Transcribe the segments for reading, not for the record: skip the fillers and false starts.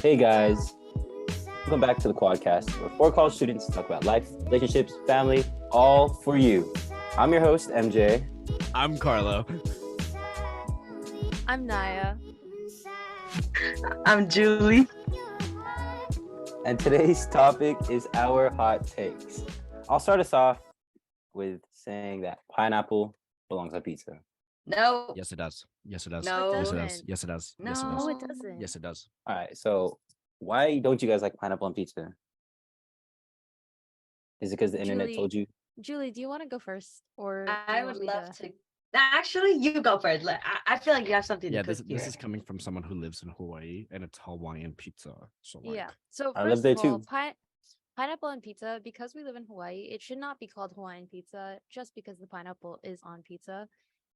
Hey guys, welcome back to the Quadcast, where four college students talk about life, relationships, family, all for you. I'm your host, MJ. I'm Carlo. I'm NAIA. I'm Julie. And today's topic is our hot takes. I'll start us off with saying that pineapple belongs on pizza. No. Yes, it does. Yes, it does. No. Yes, it It does. doesn't. Yes, it does. No. Yes, it No, does. it doesn't. Yes, it does. All right, so why don't you guys like pineapple on pizza? Is it because the internet Julie, told you? Julie, do you want to go first, or I you would want me love to. Actually, you go first. I feel like you have something Yeah, to cook this here. is coming from someone who lives in Hawaii, and it's Hawaiian pizza. So like, Yeah. So I live first there of all, too. pineapple on pizza. Because we live in Hawaii, it should not be called Hawaiian pizza just because the pineapple is on pizza.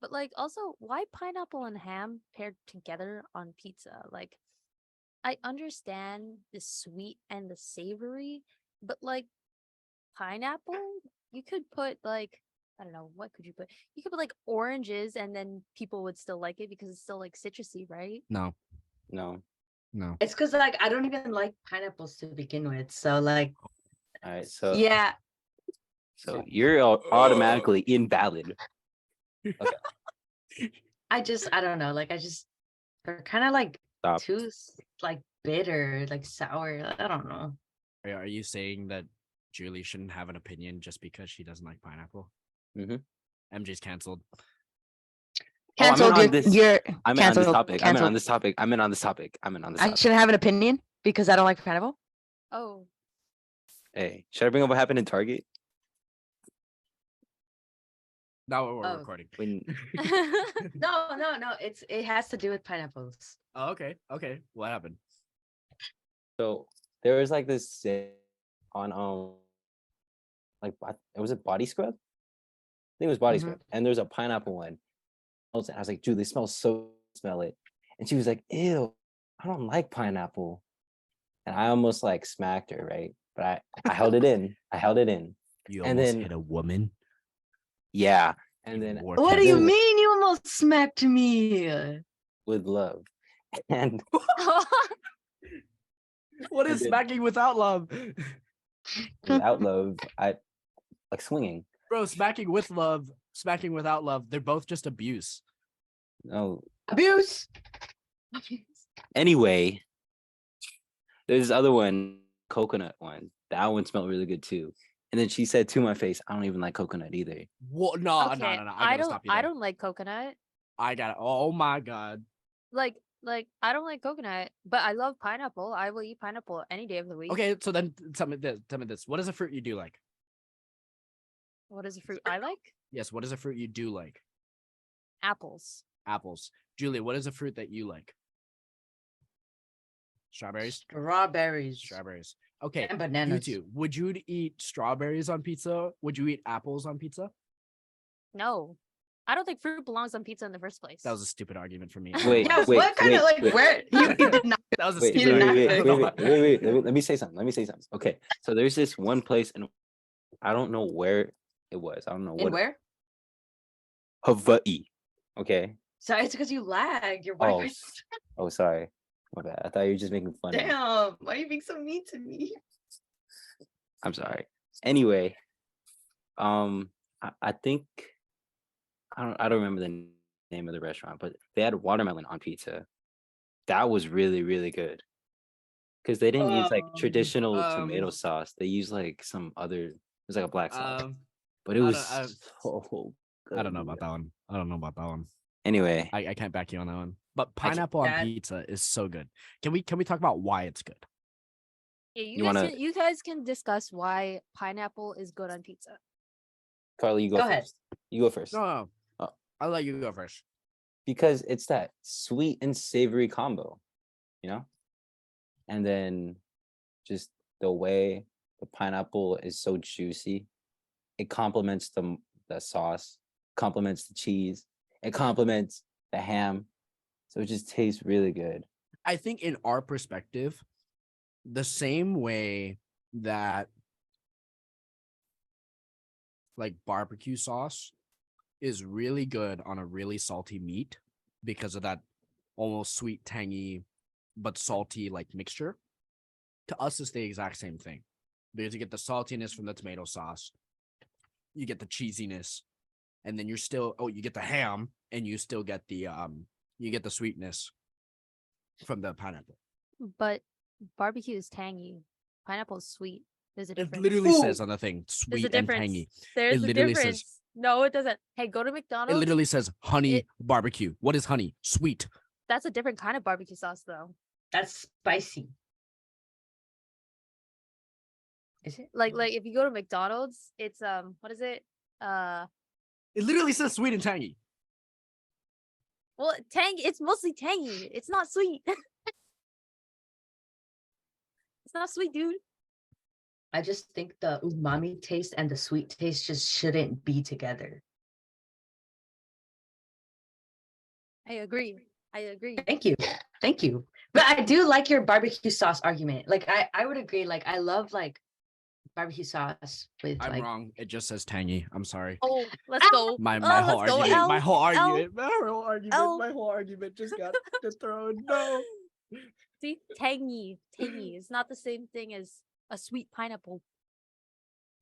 But like, also, why pineapple and ham paired together on pizza? Like, I understand the sweet and the savory, but like pineapple, you could put like, I don't know, what could you put? You could put like oranges and then people would still like it because it's still like citrusy, right? no, No. no. It's because like I don't even like pineapples to begin with. So like, All right, so yeah. so you're automatically invalid. I don't know. Like they're kind of like Stop. too like bitter, like sour. I don't know. Are you saying that Julie shouldn't have an opinion just because she doesn't like pineapple? Mhm. MJ's canceled. Oh, I'm in Canceled. on this. You're I'm in on this canceled. topic. I'm in Canceled. on this topic. I'm in on this topic. I'm in on this I topic. shouldn't have an opinion because I don't like pineapple. Oh, Hey, should I bring up what happened in Target? Now we're Oh. recording. When No. It has to do with pineapples. Oh, okay. Okay. What happened? so there was like this sale on like it was a body scrub. I think it was body Mhm. scrub, and there's a pineapple one. I was like, dude, they smell it, and she was like, ew, I don't like pineapple, and I almost like smacked her, right? But I held it in. I held it in, You and almost then hit a woman. yeah, and Even then more What do you Then- mean you almost smacked me? with love, and What And is then- smacking without love? without love, I like swinging. Bro, smacking with love, smacking without love, they're both just abuse. No, Abuse. anyway, there's this other one, coconut one. That one smelled really good too. And then she said to my face, I don't even like coconut either. What? No, okay. no. I I gotta don't. stop you I there. don't like coconut. I got it. Oh my god. Like I don't like coconut, but I love pineapple. I will eat pineapple any day of the week. Okay, so then tell me this. What is a fruit you do like? What is a fruit I like? Yes, what is a fruit you do like? Apples. Apples. Julie, what is a fruit that you like? Strawberries? Strawberries. Strawberries. Okay. And You bananas. two, would you eat strawberries on pizza? Would you eat apples on pizza? No, I don't think fruit belongs on pizza in the first place. That was a stupid argument for me. Wait, Yeah, wait, what kind of like wait. where you did not? That was a Wait, stupid wait, argument. wait, I wait, don't wait, know wait, wait. Let me say something. Okay, so there's this one place, and I don't know where it was. I don't know And what where? Hawaii. Okay. So it's because you lag. Your Oh, Wi-Fi. oh, sorry. My bad. I thought you were just making fun of me. Damn. Why are you being so mean to me? I'm sorry. Anyway, I think I don't remember the name of the restaurant, but they had watermelon on pizza. That was really, really good. Because they didn't use like traditional tomato sauce. They used like some other, it was like a black sauce. But it I was don't- so good. I don't know about that one. I don't know about that one. Anyway, I can't back you on that one. But I can- pineapple on that- pizza is so good. Can we talk about why it's good? Yeah, You wanna- you guys can discuss why pineapple is good on pizza. Carly, you go Go first. ahead. You go first. No. Oh. I'll let you go first. Because it's that sweet and savory combo, you know? And then just the way the pineapple is so juicy, it complements the sauce, complements the cheese, it complements the ham. So it just tastes really good. I think in our perspective, the same way that like barbecue sauce is really good on a really salty meat because of that almost sweet, tangy but salty like mixture. To us, it's the exact same thing because you get the saltiness from the tomato sauce, you get the cheesiness, and then you get the ham, and you still get the sweetness from the pineapple. But barbecue is tangy. Pineapple is sweet. There's a It difference. literally Ooh. says on the thing, There's a sweet and difference. tangy. There's a literally difference. says- No, it doesn't. Hey, go to It McDonald's. literally says honey It- barbecue. What is honey? Sweet. That's a different kind of barbecue sauce, though. That's spicy. Is it? Like if you go to McDonald's, it's what is it? It literally says sweet and tangy. Well, tangy. It's mostly tangy. It's not sweet. It's not sweet, dude. I just think the umami taste and the sweet taste just shouldn't be together. I agree. Thank you. Thank you. But I do like your barbecue sauce argument. Like I would agree. Like I love like barbecue sauce with I'm like wrong. It just says tangy. I'm sorry. Oh, let's go. My Oh, whole let's go, argument. L. My whole argument. L. My whole argument just got thrown. No. See, tangy. It's not the same thing as a sweet pineapple.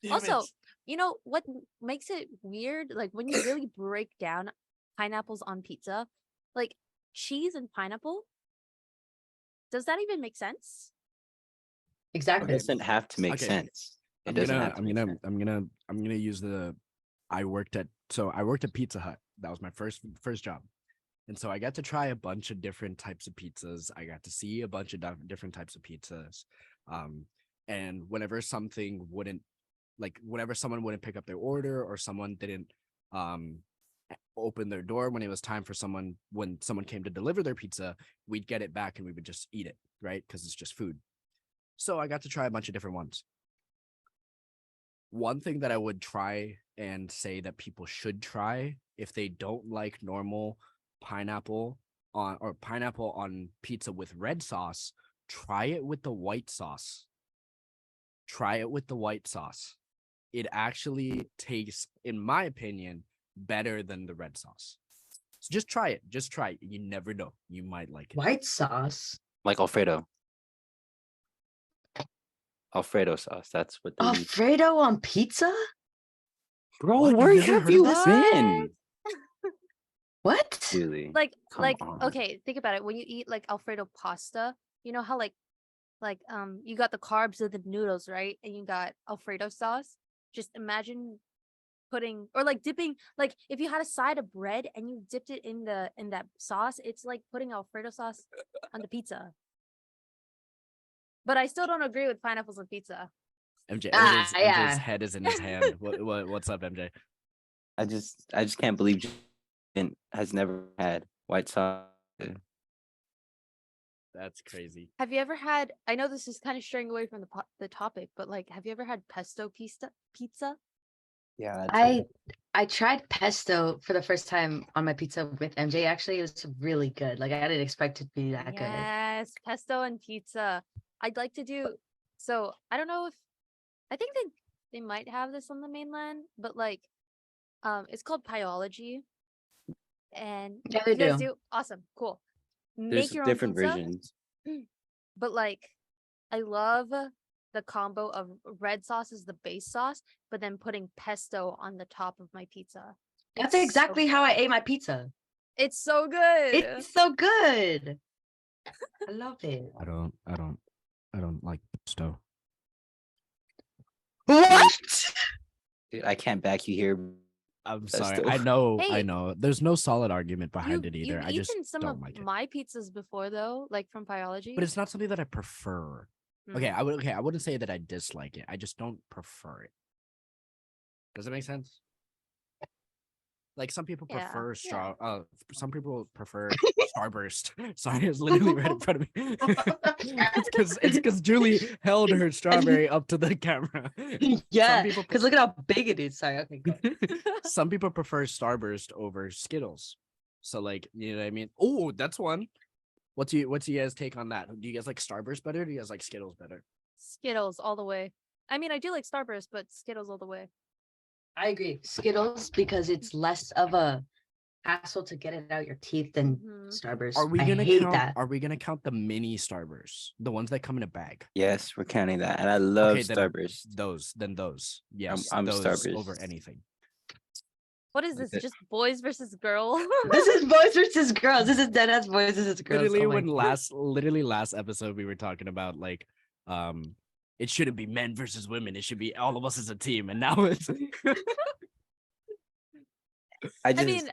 Damn Also, it. you know what makes it weird? Like when you really break down pineapples on pizza, like cheese and pineapple. Does that even make sense? It exactly. doesn't have to make Okay. sense. It I'm doesn't gonna, have to I'm make gonna, sense. I'm gonna use the. I worked at Pizza Hut. That was my first job, and so I got to try a bunch of different types of pizzas. I got to see a bunch of different types of pizzas, and whenever someone wouldn't pick up their order or someone didn't open their door when it was time for someone came to deliver their pizza, we'd get it back and we would just eat it, right? Because it's just food. So I got to try a bunch of different ones. One thing that I would try and say that people should try if they don't like normal pineapple on pizza with red sauce, try it with the white sauce. Try it with the white sauce. It actually tastes, in my opinion, better than the red sauce. So just try it. Just try it. You never know. You might like it. White sauce. Like Alfredo. Alfredo sauce. That's what they use. Alfredo on pizza? Bro, What? where You've never have heard of you this? been? What? Really? Like Come on. okay, think about it. When you eat like Alfredo pasta, you know how like you got the carbs of the noodles, right? And you got Alfredo sauce. Just imagine putting or like dipping, like if you had a side of bread and you dipped it in that sauce, it's like putting Alfredo sauce on the pizza. But I still don't agree with pineapples on pizza. MJ's yeah. head is in his hand. What's up, MJ? I just can't believe Jen has never had white sauce. That's crazy. Have you ever had? I know this is kind of straying away from the topic, but like, have you ever had pesto pizza? Yeah, I tried pesto for the first time on my pizza with MJ. Actually, it was really good. Like I didn't expect it to be that good. Yes, pesto and pizza. I'd like to do. So I don't know if I think they might have this on the mainland, but like, it's called Pyology, and Yeah, they you guys do. do awesome, cool. there's Make your own different pizza, versions. but like, I love the combo of red sauce as the base sauce, but then putting pesto on the top of my pizza. That's It's exactly how I ate my pizza. It's so good. It's so good. I love it. I don't like pesto. What? Dude, I can't back you here. I'm Pesto. sorry. I know. Hey. There's no solid argument behind it either. You've I just eaten some don't of like it. my pizzas before, though, like from Pyology. But it's not something that I prefer. Okay, I wouldn't say that I dislike it. I just don't prefer it. Does that make sense? Like some people Yeah, prefer yeah. some people prefer Starburst. Sorry, it's literally right in front of me. it's because Julie held her strawberry up to the camera. Yeah, people because look at how big it is. Sorry, okay. Go. Some people prefer Starburst over Skittles. So like, you know what I mean? Oh, that's one. What's you guys' take on that? Do you guys like Starburst better? Or do you guys like Skittles better? Skittles all the way. I mean, I do like Starburst, but Skittles all the way. I agree. Skittles because it's less of a hassle to get it out your teeth than Mhm. Starburst. Are we I gonna hate count? that. Are we gonna count the mini Starburst, the ones that come in a bag? Yes, we're counting that, and I love Okay, then Starburst. those. Yes, I'm those Starburst. over anything. What is Like this? that. Just boys versus girls? This is boys versus girls. This is deadass boys versus girls. Literally, Oh my when God. last episode we were talking about like, it shouldn't be men versus women. It should be all of us as a team, and now it's. I I just mean,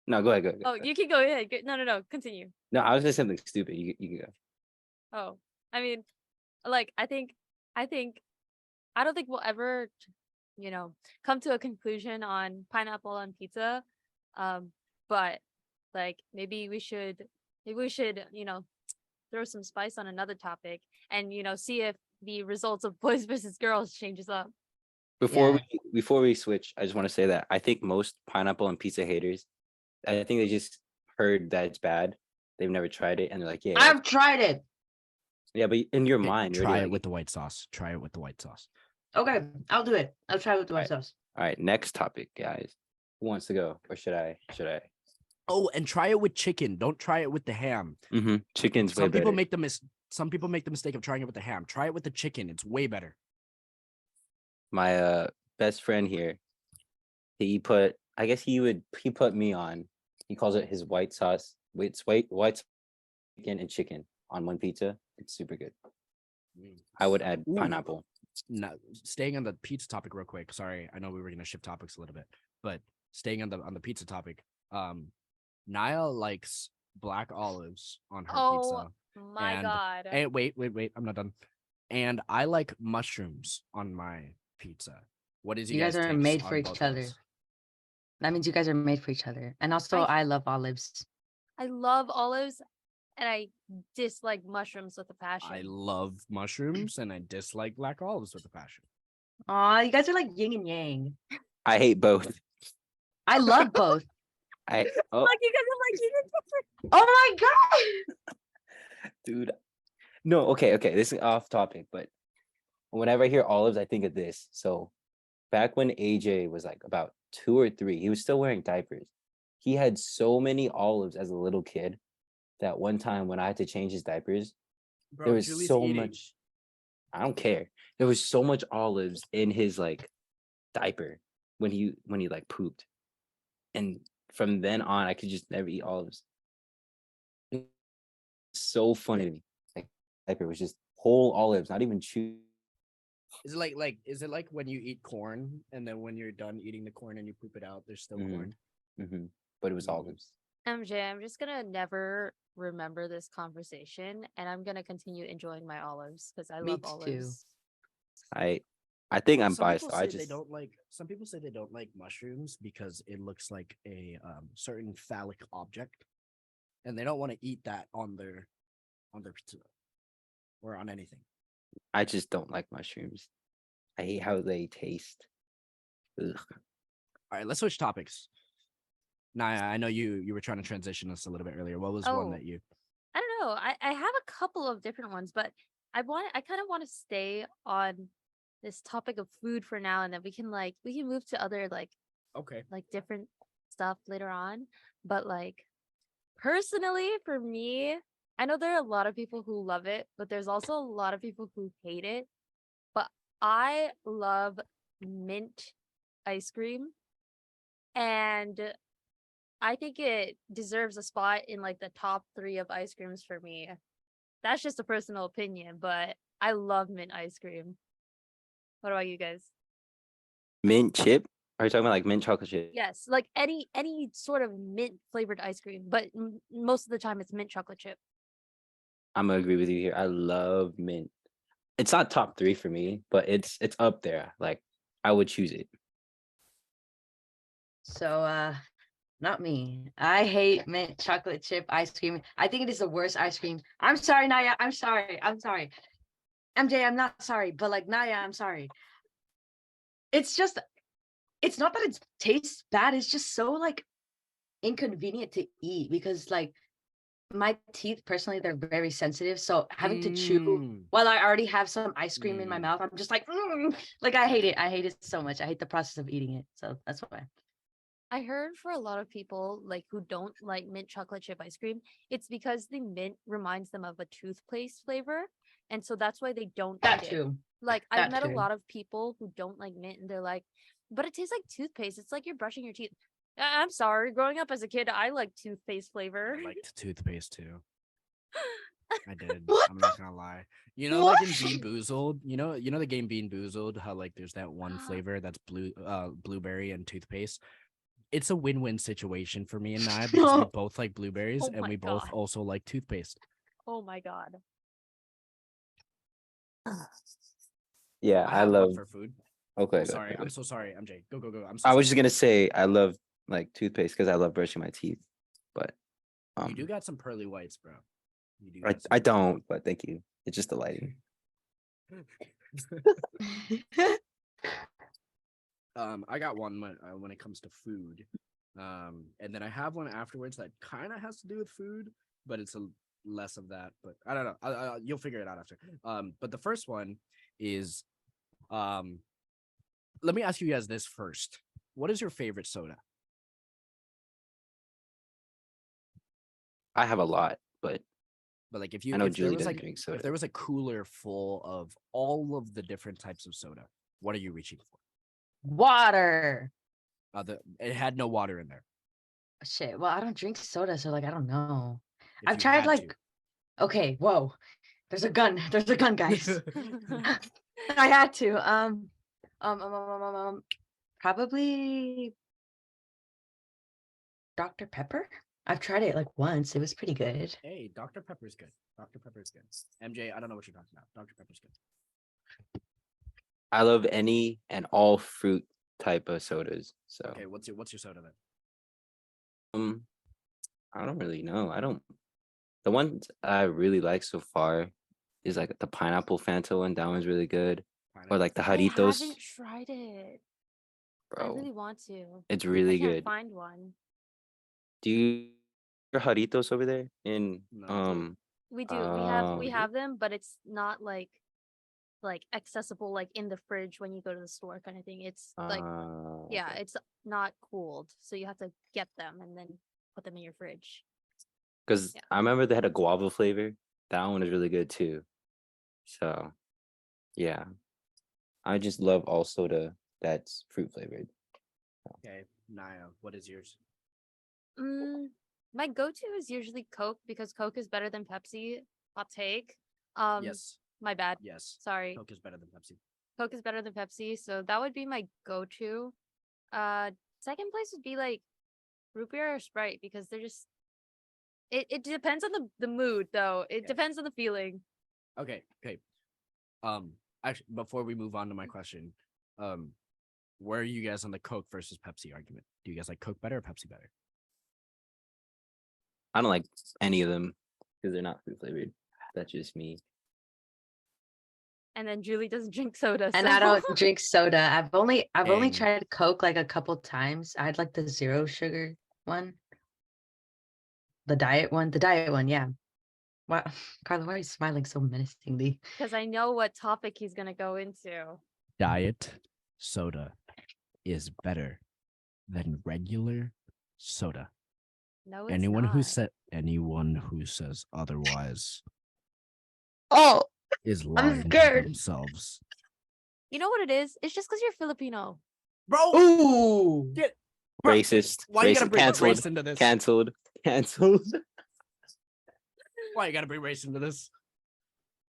no. Go ahead. Go ahead. oh, you can go ahead. No. Continue. No, I was gonna say something stupid. You can go. Oh, I mean, like, I think, I don't think we'll ever, come to a conclusion on pineapple on pizza. But like, maybe we should, throw some spice on another topic and, see if the results of boys versus girls changes up. Before Yeah. we switch, I just want to say that I think most pineapple and pizza haters, I think they just heard that it's bad. They've never tried it, and they're like, yeah, I've tried it. yeah. But in your Okay, mind, you're try already it like, with the white sauce. Try it with the white sauce. Okay, I'll do it. I'll try it with the white Alright. sauce. all right. Next topic, guys. Who wants to go, or should I? Oh, and try it with chicken. Don't try it with the ham. Chicken's way Some people better. make the mistake of trying it with the ham. Try it with the chicken. It's way better. My best friend here, he put. I guess he put me on. He calls it his white sauce. It's white chicken and chicken on one pizza. It's super good. I would add Ooh. pineapple. Now, staying on the pizza topic real quick. Sorry, I know we were gonna shift topics a little bit, but staying on the pizza topic. NAIA likes black olives on her Oh pizza. my And- God. And wait, I'm not done. And I like mushrooms on my pizza. What is You guys are takes made for on each both of other. those? That means you guys are made for each other. And also, I love olives. I love olives and I dislike mushrooms with a passion. I love mushrooms and I dislike black olives with a passion. Aw, you guys are like yin and yang. I hate both. I love both. Oh, Like, you guys are like, you Oh my God. dude. No, okay. This is off topic, but whenever I hear olives, I think of this. So back when AJ was like about 2 or 3, he was still wearing diapers. He had so many olives as a little kid that one time when I had to change his diapers, there was so much. I don't care. There was so much olives in his like diaper when he like pooped, and from then on, I could just never eat olives. It's so funny to me. Like diaper was just whole olives, not even chew. Is it like when you eat corn and then when you're done eating the corn and you poop it out, there's still Mhm. corn? But it was Mhm. olives. MJ, I'm just gonna never remember this conversation and I'm gonna continue enjoying my olives because I Me love too. olives. I think I'm Some biased. people Though. I say just some people say they don't like mushrooms because it looks like a certain phallic object, and they don't want to eat that on their pizza or on anything. I just don't like mushrooms. I hate how they taste. Ugh. All right, let's switch topics. Naya, I know you were trying to transition us a little bit earlier. What was one Oh. that you? I don't know. I have a couple of different ones, but I kind of want to stay on this topic of food for now, and then we can move to other Okay. different stuff later on. But like personally, for me, I know there are a lot of people who love it, but there's also a lot of people who hate it. But I love mint ice cream, and I think it deserves a spot in like the top 3 of ice creams for me. That's just a personal opinion, but I love mint ice cream. What about you guys? Mint chip? Are you talking about like mint chocolate chip? Yes, like any sort of mint flavored ice cream, but most of the time it's mint chocolate chip. I'm gonna agree with you here. I love mint. It's not top 3 for me, but it's up there. Like I would choose it. So, not me. I hate mint chocolate chip ice cream. I think it is the worst ice cream. I'm sorry, Naya. I'm sorry. MJ, I'm not sorry, but like Naya, I'm sorry. It's not that it tastes bad. It's just so like inconvenient to eat because like my teeth personally, they're very sensitive. So having to chew while I already have some ice cream in my mouth, I'm just like I hate it. I hate it so much. I hate the process of eating it. So that's why. I heard for a lot of people like who don't like mint chocolate chip ice cream, it's because the mint reminds them of a toothpaste flavor, and so that's why they don't That eat it. too. Like I've That met a too. lot of people who don't like mint, and they're like, "But it tastes like toothpaste. It's like you're brushing your teeth." I'm sorry. Growing up as a kid, I liked toothpaste flavor. I liked toothpaste too. I did. What I'm not gonna lie. You know, like in Bean Boozled, you know the game Bean Boozled, how like there's that one flavor that's blueberry and toothpaste. It's a win-win situation for me and Nia because we both like blueberries Oh and my we both God. also like toothpaste. Oh my god. Yeah, I I have one love. for food. Okay, Oh, go, sorry. go. I'm so sorry, MJ. Go, go, go. I'm so I was sorry. just gonna say I love like toothpaste because I love brushing my teeth, but You do got some pearly whites, bro. You do I got some I pearly don't. But thank you. It's just the lighting. I got one when it comes to food. And then I have one afterwards that kind of has to do with food, but it's less of that. But I don't know. You'll figure it out after. But the first one is, let me ask you guys this first. What is your favorite soda? I have a lot, but But like, I know if there Julie was doesn't like, drink if soda. there was a cooler full of all of the different types of soda, what are you reaching for? Water. It had no water in there. Shit. Well, I don't drink soda, so like I don't know. If I've you tried had like okay, whoa. There's a gun. There's a gun, guys. to. I had to. Probably Dr. Pepper. I've tried it like once. It was pretty good. Hey, Dr. Pepper's good. Dr. Pepper's good. MJ, I don't know what you're talking about. Dr. Pepper's good. I love any and all fruit type of sodas. So Okay, what's your soda then? I don't really know. I don't. The ones I really like so far is like the pineapple Fanta one. That one's really good. Or like the I Jarritos, haven't tried it. I bro. really want to. It's I really can't good. find one. Do you your Jarritos over there in No. We do. We we do? have them, but it's not like accessible like in the fridge when you go to the store kind of thing. It's like yeah, okay. it's not cooled. So you have to get them and then put them in your fridge. Because Yeah. I remember they had a guava flavor. That one is really good too. So yeah. I just love all soda that's fruit flavored. Okay, Naya, what is yours? My go-to is usually Coke because Coke is better than Pepsi. Hot take. Yes. My bad. Yes. Sorry. Coke is better than Pepsi. Coke is better than Pepsi, so that would be my go-to. Second place would be like root beer or Sprite because they're just it depends on the mood though. It Yeah. depends on the feeling. Okay. Actually, before we move on to my question, where are you guys on the Coke versus Pepsi argument? Do you guys like Coke better or Pepsi better? I don't like any of them because they're not fruit flavored. That's just me. And then Julie doesn't drink soda. And so- I don't drink soda. I've only Dang. tried Coke like a couple times. I'd like the zero sugar one. The diet one. The diet one, yeah. Wow. Carla, why are you smiling so menacingly? Because I know what topic he's gonna go into. Diet soda is better than regular soda. No, it's Anyone not. who says otherwise Oh, is lying to scared. themselves. You know what it is? It's just because you're Filipino. Bro, ooh. Racist. Why you Racist. gotta bring Canceled. race into this? Canceled. Canceled. Why you gotta bring race into this?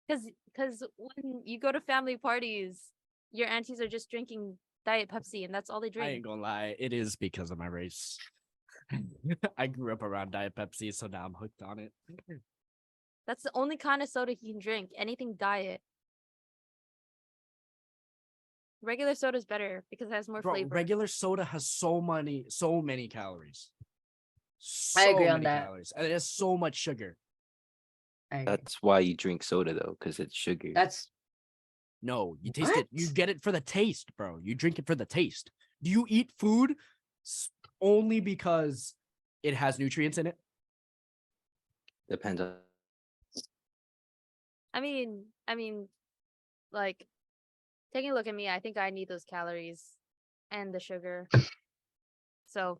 Because when you go to family parties, your aunties are just drinking Diet Pepsi, and that's all they I drink. ain't gonna lie, it is because of my race. I grew up around Diet Pepsi, so now I'm hooked on it. That's the only kind of soda he can drink. Anything diet. Regular soda is better because it has more Bro, flavor. regular soda has so many calories. I agree on many that. calories. And it has so much sugar. I agree. That's why you drink soda though, because it's sugar. That's No, you taste it. You What? get it for the taste, bro. You drink it for the taste. Do you eat food only because it has nutrients in it? Depends on. I mean, like taking a look at me, I think I need those calories and the sugar. So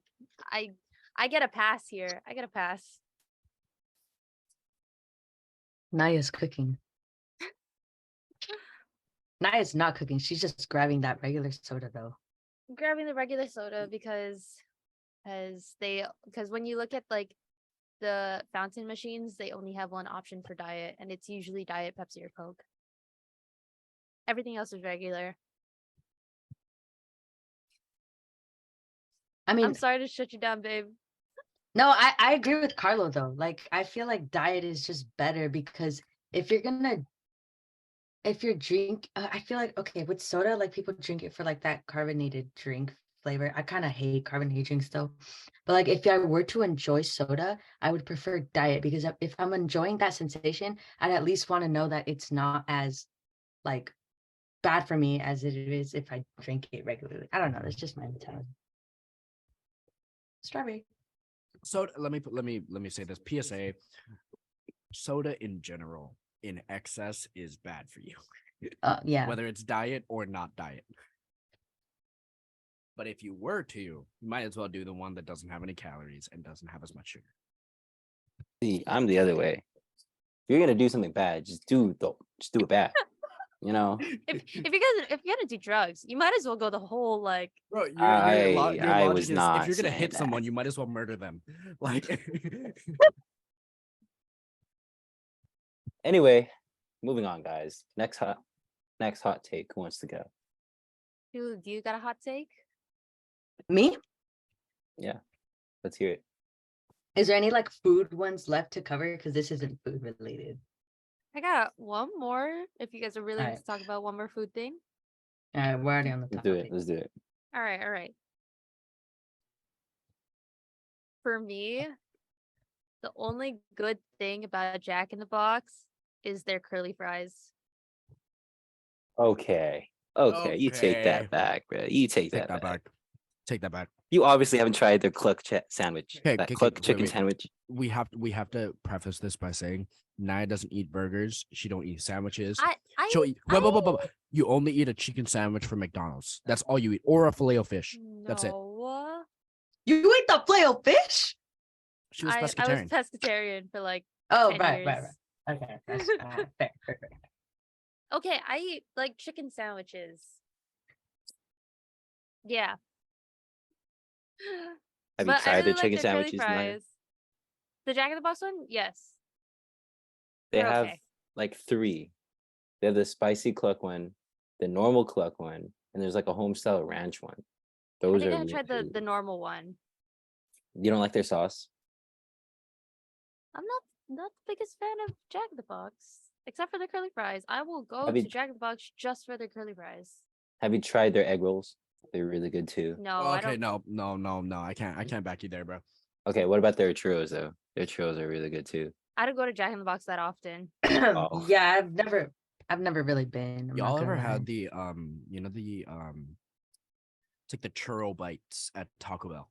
I get a pass here. I get a pass. Naya's cooking. Naya's not cooking. She's just grabbing that regular soda though. I'm grabbing the regular soda because when you look at like the fountain machines, they only have one option for diet, and it's usually Diet Pepsi or Coke. Everything else is regular. I mean, I'm sorry to shut you down, babe. no, I agree with Carlo though. Like, I feel like diet is just better because if you're I feel like, okay, with soda, like people drink it for like that carbonated drink flavor. I kind of hate carbonated drinks though. But like if I were to enjoy soda, I would prefer diet because if I'm enjoying that sensation, I'd at least want to know that it's not as like bad for me as it is if I drink it regularly. I don't know. That's just my mentality. Strawberry. So let me say this. PSA: soda in general in excess is bad for you, Yeah. whether it's diet or not diet. But if you were to, you might as well do the one that doesn't have any calories and doesn't have as much sugar. See, I'm the other way. If you're gonna do something bad, just do it bad. You know, If you're gonna do drugs, you might as well go the whole like. Bro, your I logic was is if not you're gonna saying hit someone, that. you might as well murder them. Like, Anyway, moving on, guys. Next hot take. Who wants to go? Do you got a hot take? Me? Yeah, let's hear it. Is there any like food ones left to cover? Because this isn't food related. I got one more. If you guys are willing Alright. to talk about one more food thing. All right, we're already on the Let's topic. do it. Let's do it. All right. For me, the only good thing about Jack in the Box is their curly fries. Okay. You take Okay. that back, bro. You take take that back. Take that back. You obviously haven't tried their cluck sandwich. Okay, That okay, cluck wait, chicken wait. sandwich. We have to preface this by saying Naya doesn't eat burgers. She don't eat sandwiches. I She'll eat, wait. You only eat a chicken sandwich from McDonald's. That's all you eat, or a filet of fish. That's it. No. You eat the filet of fish? She was I was pescatarian. pescatarian for like Oh, 10 right. years. Okay, that's fair. Okay, I eat like chicken sandwiches. Yeah. Have you But I tried really their like chicken their curly sandwiches, Naya? fries. The Jack in the Box one? Yes. They They're have okay. like 3. They have the spicy cluck one, the normal cluck one, and there's like a homestyle ranch one. I Those think are I tried really- the normal one. You don't like their sauce? I'm not the biggest fan of Jack in the Box, except for the curly fries. I will go Have to you- Jack in the Box just for their curly fries. Have you tried their egg rolls? They're really good too. No, I Okay, don't. no. I can't back you there, bro. Okay, what about their churros though? Their churros are really good too. I don't go to Jack in the Box that often. Oh. Yeah, I've never really been. I'm not Y'all gonna ever had lie. the it's like the churro bites at Taco Bell?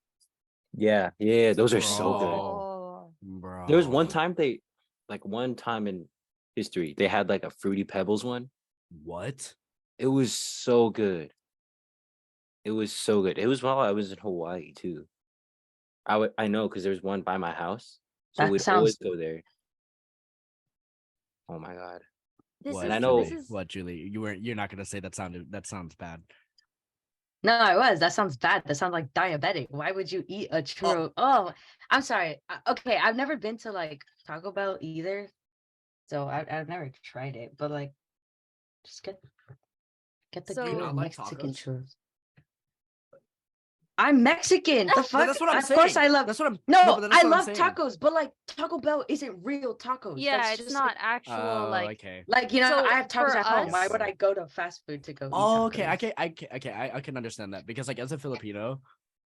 Yeah, those are so good. Oh, Bro. There was one time one time in history, they had like a Fruity Pebbles one. What? It was so good. It was so good. It was while I was in Hawaii too. I know because there's one by my house, so That we'd sounds- always go there. Oh my god! this What, is And I know- this is What, Julie? You're not gonna say that sounds bad. No, I was. That sounds bad. That sounds like diabetic. Why would you eat a churro? Oh, I'm sorry. Okay, I've never been to like Taco Bell either, so I've never tried it. But like, just get the So- good You don't like Mexican tacos? churros. I'm Mexican. The fuck? that's what I'm Of course, saying. I love. That's what I'm. No, but I that's what I'm love saying. tacos, but like Taco Bell isn't real tacos. yeah, That's it's just not actual Oh, like. okay. like you know. So, I have tacos for at home. Why us- would I go to fast food to go eat Oh, okay. tacos? I can understand that because like as a Filipino,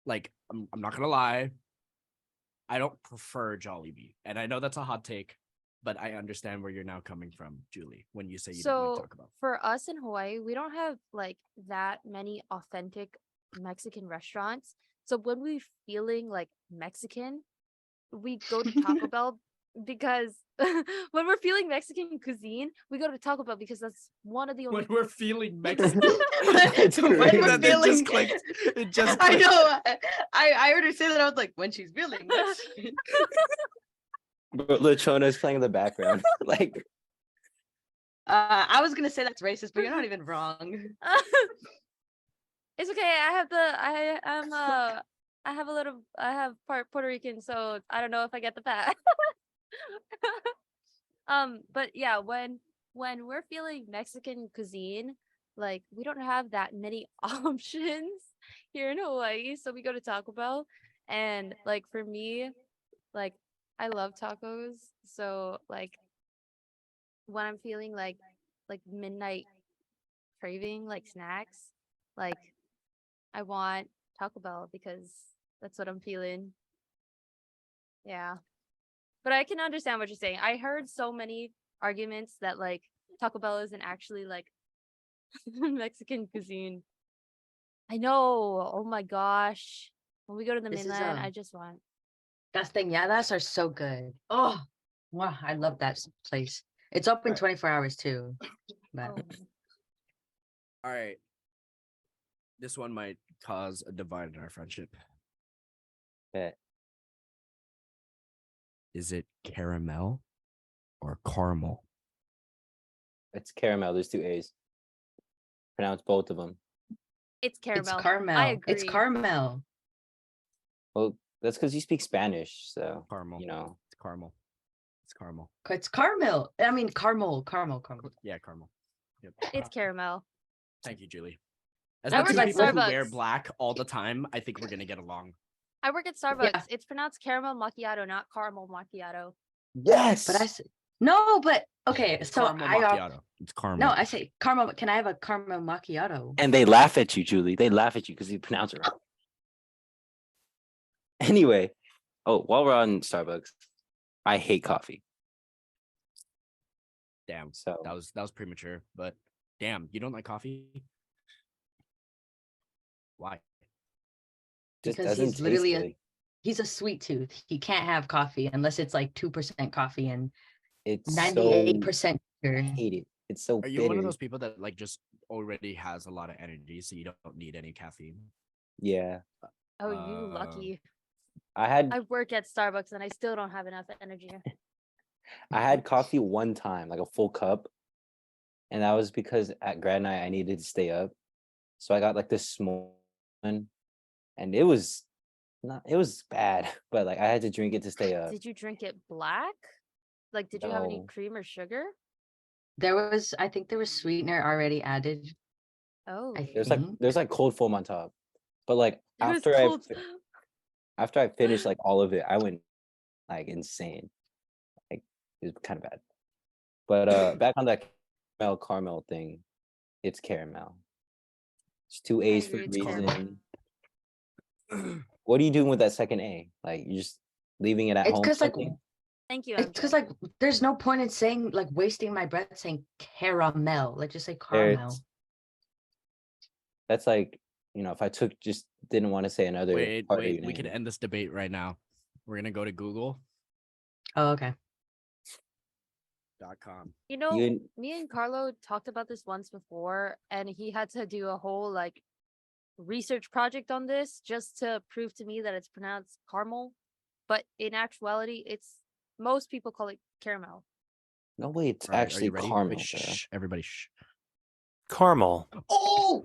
like I'm not gonna lie, I don't prefer Jollibee, and I know that's a hot take, but I understand where you're now coming from, Julie, when you say you don't like So Taco Bell. for us in Hawaii, we don't have like that many authentic Mexican restaurants. So when we feeling like Mexican, we go to Taco Bell because when we're feeling Mexican cuisine, we go to Taco Bell because that's one of the only. When we're feeling Mexican. It's When crazy. we're It just feeling- clicked. It just I clicked. know. I heard her say that. I was like, when she's feeling Mexican. Bro, Lachona's playing in the background. Like, I was gonna say that's racist, but you're not even wrong. It's okay. I have part Puerto Rican, so I don't know if I get the pass. But yeah, when we're feeling Mexican cuisine, like we don't have that many options here in Hawaii, so we go to Taco Bell. And like for me, like I love tacos, so like when I'm feeling like midnight craving, like snacks, like I want Taco Bell because that's what I'm feeling. Yeah. But I can understand what you're saying. I heard so many arguments that like Taco Bell isn't actually like Mexican cuisine. I know. Oh my gosh. When we go to the This is, mainland, I just want. Castañadas are so good. Oh, wow, I love that place. It's open Right. 24 hours too. But Oh. All right. This one might cause a divide in our friendship. bet. Is it caramel or caramel? It's caramel. There's 2 A's. Pronounce both of them. It's caramel. it's caramel. I agree. It's caramel. Well, that's because you speak Spanish, so Caramel. you know. It's caramel. It's caramel. It's caramel. I mean caramel. Yeah, caramel. Yep. It's caramel. Thank you, Julie. As I much work as at people who wear Starbucks. black all the time, I think we're gonna get along. I work at Starbucks. It's pronounced caramel macchiato, not caramel macchiato. Yes. But I said no. But okay. So caramel I macchiato. It's caramel. no. I say caramel. Can I have a caramel macchiato? And they laugh at you, Julie. They laugh at you because you pronounce it wrong. Anyway, while we're on Starbucks, I hate coffee. Damn. So That was premature, but damn, you don't like coffee? Why? just Because doesn't he's taste literally good. he's a sweet tooth. He can't have coffee unless it's like 2% coffee and It's 98% so I sugar. hate it. It's so Are you bitter. one of those people that like just already has a lot of energy, so you don't need any caffeine? Yeah. Oh, you lucky. I I work at Starbucks and I still don't have enough energy. had coffee one time, like a full cup. And that was because at grad night I needed to stay up. So I got like this small one. And it was bad, but like I had to drink it to stay up. Did you drink it black? Like, did you have any No. cream or sugar? I think there was sweetener already added. Oh, I There's think. like cold foam on top. But like it was after I cold. after I finished like all of it, I went like insane. Like it was kind of bad. But back on that caramel thing, it's caramel. It's 2 A's for a agree, it's caramel. reason. What are you doing with that second A? Like you're just leaving it at It's home? because like cooking? Thank you. it's because MJ. like there's no point in saying like wasting my breath saying caramel. Like just say There's- caramel. That's like, if I just didn't want to say another Wait, part of your we can name. end this debate right now. We're gonna go to Google.com. Oh, okay. You know, You me and Carlo talked about this once before, and he had to do a whole like research project on this just to prove to me that it's pronounced caramel. But in actuality, it's most people call it caramel. no way, it's All right, are actually you ready? caramel. Wait, Bro. shh, everybody, shh. Caramel. Oh.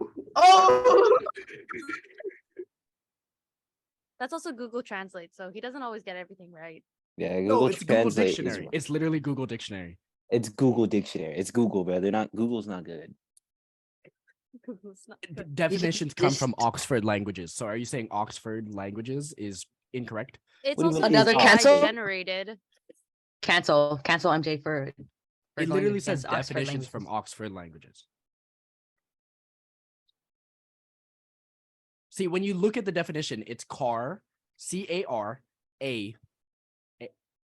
That's also Google Translate, so he doesn't always get everything right. Yeah, No, Google it's Google Translate is Dictionary. wrong. It's literally Google Dictionary. It's Google Dictionary. It's Google, bro. Google's not good. Google's not good. Definitions come from just- Oxford languages. So are you saying Oxford languages is incorrect? It's What do you also mean Another AI cancel? generated. Cancel MJ for It going literally says against Oxford definitions from languages. Oxford languages. See, when you look at the definition, it's C-A-R-A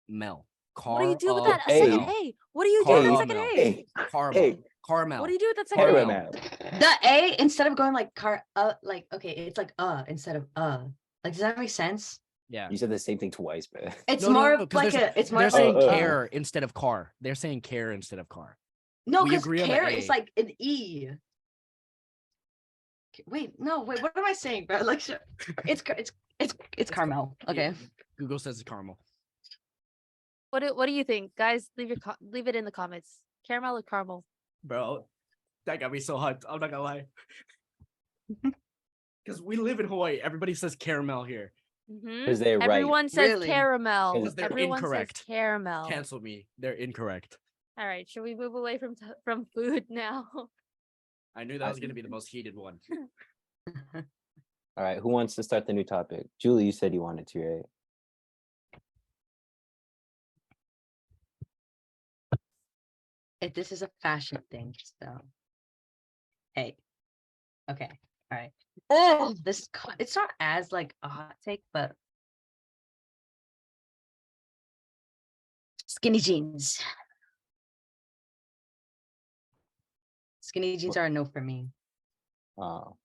mel. What do you do with that A. second A? What do you do with that second Caramel. A? Hey, Caramel. Hey. Caramel. What do you do with that second A? caramel. The A instead of going like like okay, it's like instead of like does that make sense? Yeah. You said the same thing twice, but It's No, no, more no, of 'cause like they're, a. It's more they're of saying like care instead of car. They're saying care instead of car. no, we because agree on the care is A. like an E. Wait, no, wait. What am I saying, bro? Like, it's Carmel. Okay. Yeah, Google says it's caramel. What do you think, guys? Leave it in the comments. Caramel or caramel? Bro, that got me so hot. I'm not gonna lie. Because we live in Hawaii. Everybody says caramel here. because they're right. Everyone says Really? caramel. 'Cause they're Everyone incorrect. says caramel. Cancel me. They're incorrect. All right, should we move away from food now? I knew that was gonna be the most heated one. All right, who wants to start the new topic? Julie, you said you wanted to, right? If this is a fashion thing, so hey, okay, all right. Oh, it's not as like a hot take, but skinny jeans. Skinny jeans are a no for me. Oh,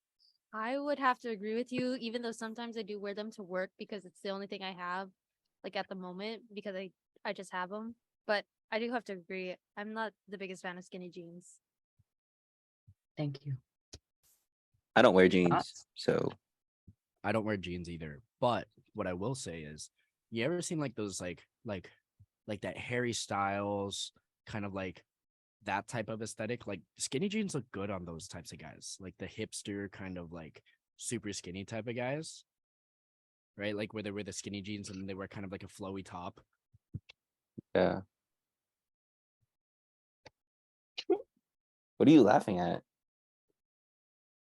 I would have to agree with you, even though sometimes I do wear them to work because it's the only thing I have, like at the moment, because I just have them. But I do have to agree. I'm not the biggest fan of skinny jeans. Thank you. I don't wear jeans, Thoughts? so I don't wear jeans either. But what I will say is, you ever seen like those like that Harry Styles kind of like that type of aesthetic? Like skinny jeans look good on those types of guys, like the hipster kind of like super skinny type of guys, right? Like where they wear the skinny jeans and they wear kind of like a flowy top. yeah. What are you laughing at?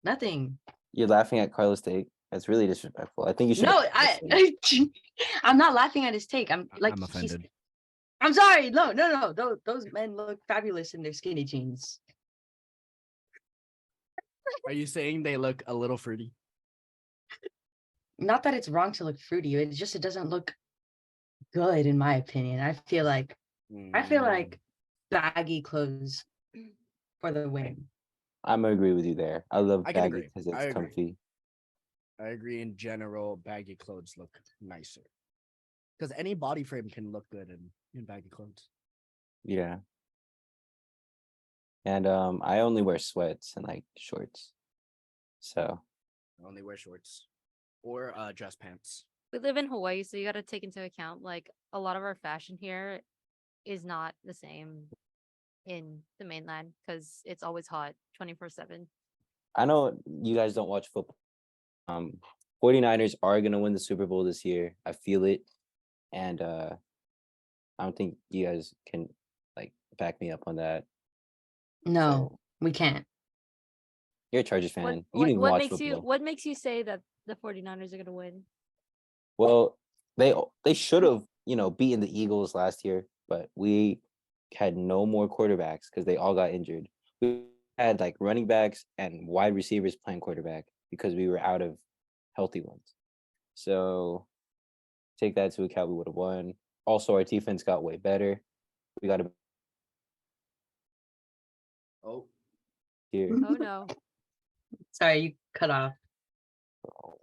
Nothing. You're laughing at Carlos' take. That's really disrespectful. I think you should. No, I'm not laughing at his take. I'm like I'm offended. I'm sorry. No. Those men look fabulous in their skinny jeans. Are you saying they look a little fruity? Not that it's wrong to look fruity. It doesn't look good in my opinion. I feel like baggy clothes for the win. I'm gonna agree with you there. I love I can baggy agree. because I it's agree. comfy. I agree. In general, baggy clothes look nicer because any body frame can look good in baggy clothes. Yeah. And I only wear sweats and like shorts. So I only wear shorts or dress pants. We live in Hawaii, so you got to take into account like a lot of our fashion here is not the same in the mainland because it's always hot 24/7. I know you guys don't watch football. 49ers are gonna win the Super Bowl this year. I feel it. And I don't think you guys can like back me up on that. No, So we can't. you're a Chargers fan. What You what, didn't even what watch makes you football. what makes you say that the 49ers are going to win? Well, they should have, beaten the Eagles last year, but we had no more quarterbacks because they all got injured. We had like running backs and wide receivers playing quarterback because we were out of healthy ones. So take that into account, we would have won. Also, our defense got way better. We got a Oh, here. Oh no. Sorry, you cut off.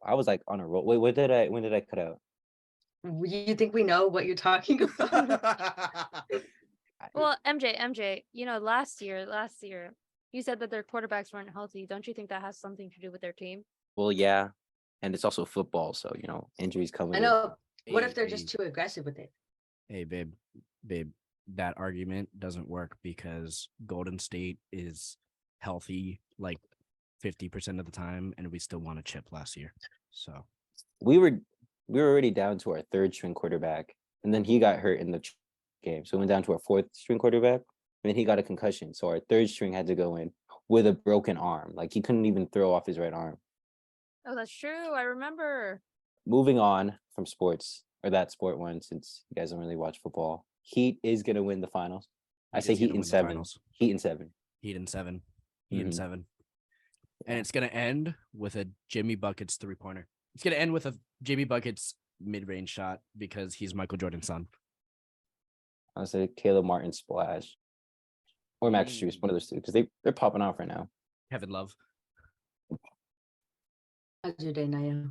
I was like on a roll. Wait, when did I cut out? You think we know what you're talking about? Well, MJ, last year, you said that their quarterbacks weren't healthy. Don't you think that has something to do with their team? Well, yeah, and it's also football, so injuries come with I it. know. What Hey, if they're just hey. too aggressive with it? Hey, babe, that argument doesn't work because Golden State is healthy like 50% of the time, and we still won a chip last year. So We were already down to our third string quarterback, and then he got hurt in the game, so we went down to our fourth string quarterback, and then he got a concussion, so our third string had to go in with a broken arm. Like he couldn't even throw off his right arm. Oh, that's true. I remember. Moving on from sports or that sport one, since you guys don't really watch football, Heat is gonna win the finals. I say is Heat gonna in win the 7. finals. Heat in 7. Heat in 7. Heat in Mhm. 7. And it's gonna end with a Jimmy Buckets 3-pointer. It's gonna end with a Jimmy Buckets mid-range shot because he's Michael Jordan's son. I'll say Caleb Martin splash or Max Strus, one of those two, because they're popping off right now. Kevin Love. How's your day, Naya?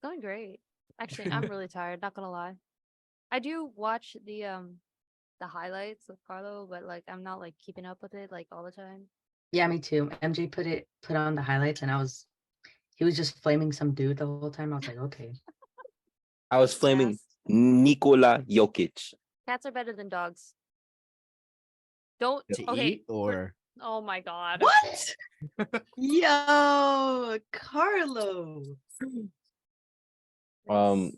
Going great. Actually, I'm really tired, not gonna lie. I do watch the highlights of Carlo, but like I'm not like keeping up with it like all the time. Yeah, me too. MJ put on the highlights, and he was just flaming some dude the whole time. I was like, okay. I was flaming Yes. Nikola Jokic. Cats are better than dogs. Don't To okay. eat or Oh my god. What? Yo, Carlo. Um,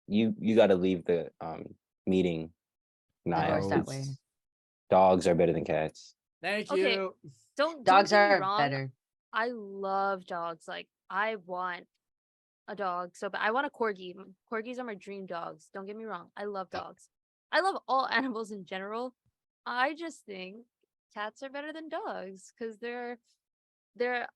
you got to leave the meeting. The Naya, doors that 'cause way. dogs are better than cats. thank Okay. you. Don't Dogs get me are wrong. better. I love dogs. Like I want a dog. So but I want a corgi. Corgis are my dream dogs. Don't get me wrong. I love dogs. I love all animals in general. I just think cats are better than dogs because they're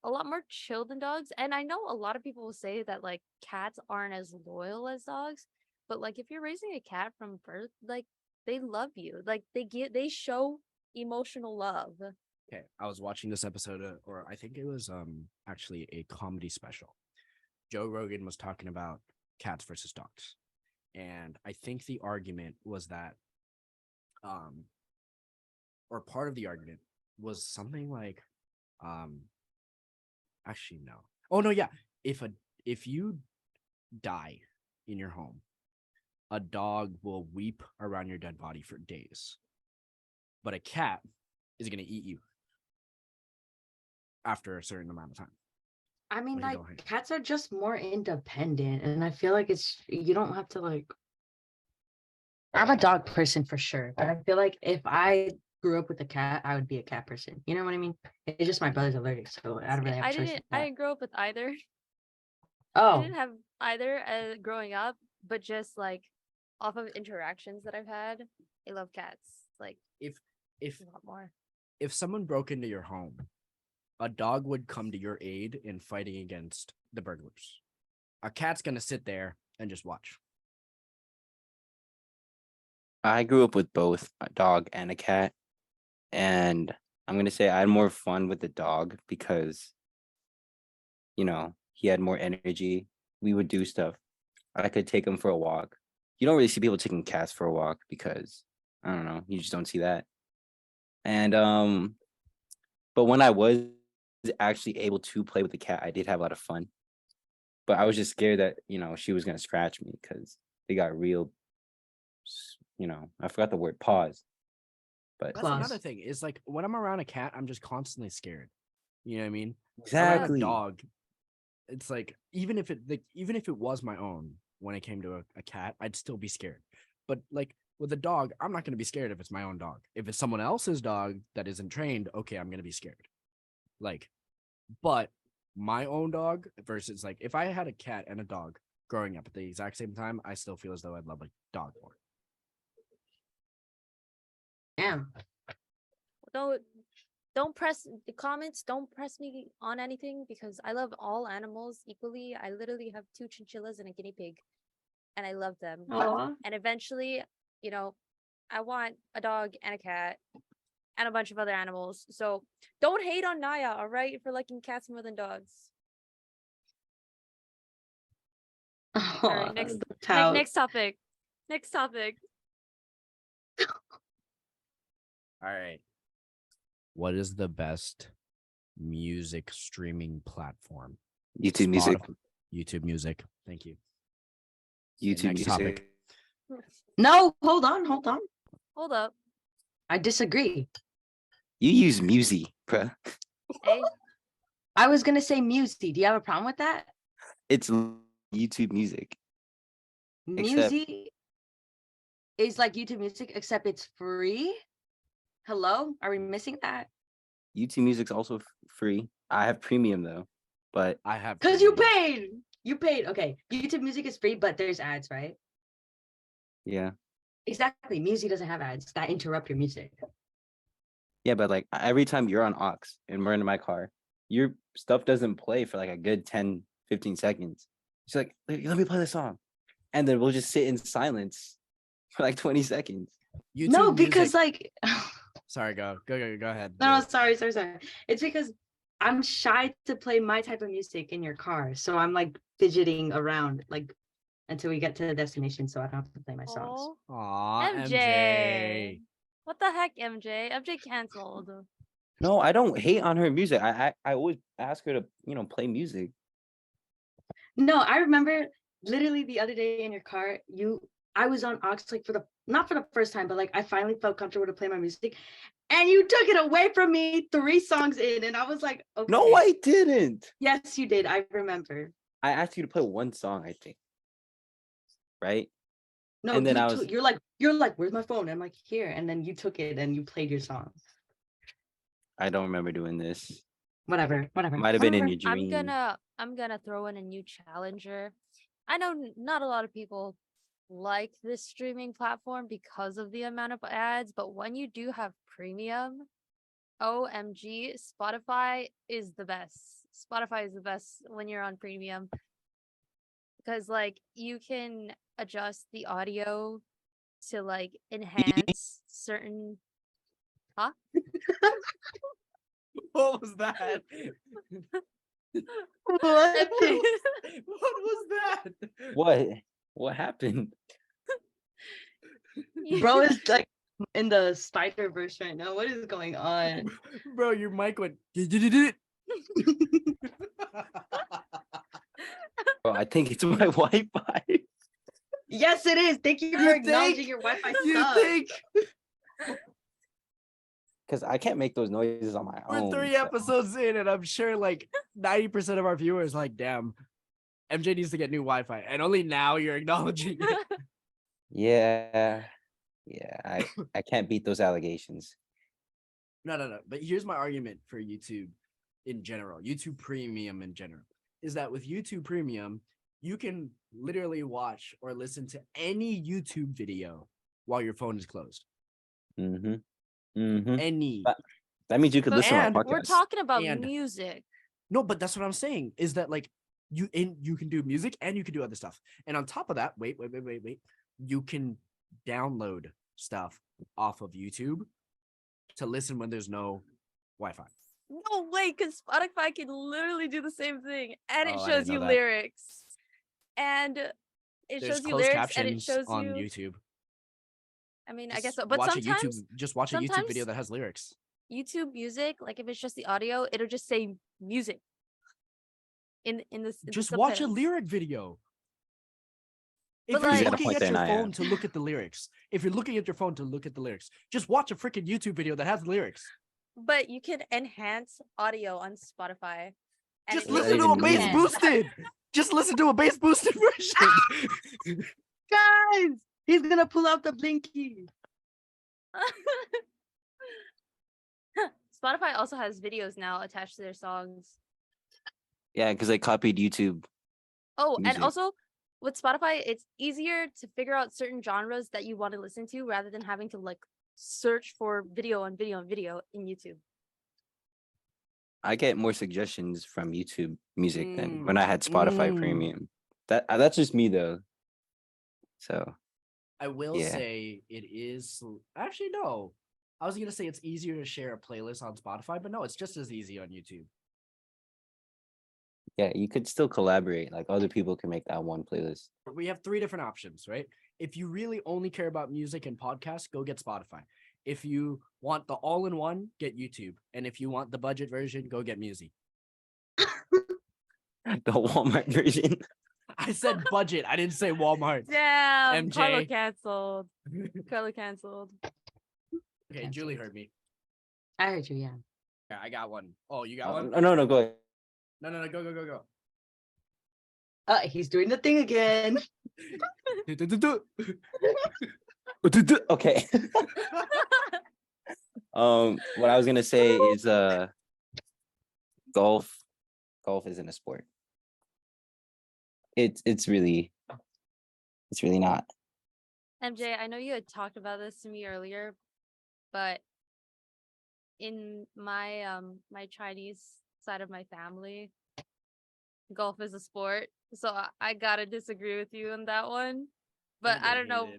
a lot more chill than dogs. And I know a lot of people will say that like cats aren't as loyal as dogs, but like if you're raising a cat from birth, like they love you. Like they show emotional love. Okay, I was watching this episode, or I think it was actually a comedy special. Joe Rogan was talking about cats versus dogs, and I think the argument was that, or part of the argument was something like, actually no, oh no, yeah, if you die in your home, a dog will weep around your dead body for days, but a cat is gonna eat you after a certain amount of time. I mean, What do you like, go ahead? cats are just more independent, and I feel like you don't have to like. I'm a dog person for sure, but I feel like if I grew up with a cat, I would be a cat person. You know what I mean? It's just my brother's allergic, so I don't really have a choice with I that. didn't grow up with either. I Oh, didn't have either growing up, but just like off of interactions that I've had, I love cats like If a lot more. if someone broke into your home, a dog would come to your aid in fighting against the burglars. A cat's gonna sit there and just watch. I grew up with both a dog and a cat, and I'm gonna say I had more fun with the dog because, he had more energy. We would do stuff. I could take him for a walk. You don't really see people taking cats for a walk because I don't know, you just don't see that. And but when I was actually able to play with the cat, I did have a lot of fun. But I was just scared that, she was gonna scratch me because they got real, I forgot the word pause. But That's Claws. another thing. Is like when I'm around a cat, I'm just constantly scared. You know what I mean? Around exactly. a dog, it's like even if it was my own, when it came to a cat, I'd still be scared. But like with a dog, I'm not gonna be scared if it's my own dog. If it's someone else's dog that isn't trained, okay, I'm gonna be scared. Like, but my own dog versus like if I had a cat and a dog growing up at the exact same time, I still feel as though I'd love a dog more. damn. Don't press the comments. Don't press me on anything because I love all animals equally. I literally have 2 chinchillas and a guinea pig, and I love them. Aw. And eventually, I want a dog and a cat and a bunch of other animals. So don't hate on Naya, all right, for liking cats more than dogs. All right, next next topic. Next topic. All right. What is the best music streaming platform? YouTube Music. YouTube Music. Thank you. YouTube next Music. topic. No, hold on. Hold up. I disagree. You use Musi, bruh. Hey, I was gonna say Musi. Do you have a problem with that? It's YouTube Music. Except- Musi is like YouTube Music, except it's free. Hello, are we missing that? YouTube Music's also free. I have premium though, but I have Because you premium. paid. You paid. Okay, YouTube Music is free, but there's ads, right? yeah. Exactly. Musi doesn't have ads that interrupt your music. Yeah, but like every time you're on aux and we're in my car, your stuff doesn't play for like a good 10, 15 seconds. She's like, let me play the song. And then we'll just sit in silence for like 20 seconds. YouTube No, Music. because like Sorry, go ahead. no, sorry. It's because I'm shy to play my type of music in your car. So I'm like fidgeting around. Like until we get to the destination, so I don't have to play my songs. Oh, Aw, MJ. What the heck, MJ? MJ canceled. No, I don't hate on her music. I always ask her to, play music. No, I remember literally the other day in your car, I was on aux like not for the first time, but like I finally felt comfortable to play my music, and you took it away from me 3 songs in, and I was like, okay. No, I didn't. Yes, you did. I remember. I asked you to play one song, I think. Right? No, And then you're like, where's my phone? I'm like, here, and then you took it and you played your song. I don't remember doing this. Whatever. Might have been in your dream. I'm gonna throw in a new challenger. I know not a lot of people like this streaming platform because of the amount of ads, but when you do have premium, OMG, Spotify is the best. Spotify is the best when you're on premium because like you can adjust the audio to like enhance certain. Huh? What was that? What? What was that? What happened? Bro is like in the Spider-Verse right now. What is going on? Bro, your mic went. Bro, I think it's my Wi-Fi. Yes, it is. Thank you for acknowledging your Wi-Fi sucks. Because I can't make those noises on my own. We're 3 so- episodes in, and I'm sure like 90% of our viewers like, damn, MJ needs to get new Wi-Fi, and only now you're acknowledging it. Yeah. I can't beat those allegations. No. But here's my argument for YouTube in general, YouTube Premium in general, is that with YouTube Premium, you can literally watch or listen to any YouTube video while your phone is closed. Mm-hmm. Mm-hmm. Any. That means you could listen to and my podcast. We're talking about And- music. No, but that's what I'm saying is that like you can do music and you can do other stuff. And on top of that, wait, you can download stuff off of YouTube to listen when there's no Wi-Fi. No way, because Spotify can literally do the same thing, and it Oh, I shows didn't you know that. lyrics, and it There's shows you closed lyrics, and it captions shows on you. YouTube. I mean, I Just guess so, but watch sometimes a YouTube, just watch a YouTube sometimes video that has lyrics. YouTube music, like if it's just the audio, it'll just say music. In this, Just watch a lyric video. If But, you're like- You got a looking point at there, your Naya. phone to look at the lyrics, just watch a freaking YouTube video that has lyrics. But you can enhance audio on Spotify. and Just it- listen to a even bass mean? boosted. Just listen to a bass boosted version. Guys, he's gonna pull out the blinky. Spotify also has videos now attached to their songs. Yeah, because they copied YouTube. Oh, Music. and also with Spotify, it's easier to figure out certain genres that you want to listen to rather than having to like search for video on video on video in YouTube. I get more suggestions from YouTube music than Mm, when I had Spotify mm. Premium. That's just me though. So I will Yeah. say it is actually no. I was gonna say it's easier to share a playlist on Spotify, but no, it's just as easy on YouTube. yeah, you could still collaborate. Like other people can make that one playlist. We have 3 different options, right? If you really only care about music and podcasts, go get Spotify. If you want the all-in-one, get YouTube. And if you want the budget version, go get Musi. The Walmart version. I said budget. I didn't say Walmart. Damn, Carlo MJ. canceled. Carlo canceled. Okay, Julie heard me. I heard you, yeah. Yeah, I got one. Oh, you got one? No, go ahead. No, go. He's doing the thing again. Okay. What I was gonna say is golf isn't a sport. It's really not. MJ, I know you had talked about this to me earlier, but in my my Chinese side of my family, golf is a sport. So I gotta disagree with you on that one. But I don't know.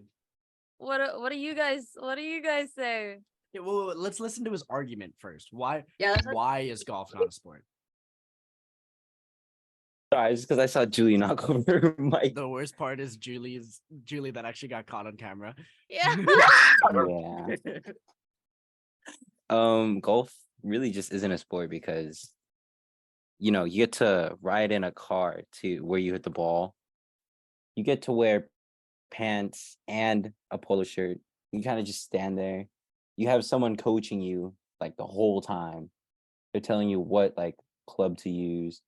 What do you guys say? Yeah, well, let's listen to his argument first. Why Yeah, is golf not a sport? Sorry, just because I saw Julie knock over Mike. The worst part is Julie that actually got caught on camera. Yeah. Yeah. Golf really just isn't a sport because you get to ride in a car to where you hit the ball. You get to wear pants and a polo shirt. You kind of just stand there. You have someone coaching you like the whole time. They're telling you what like club to use.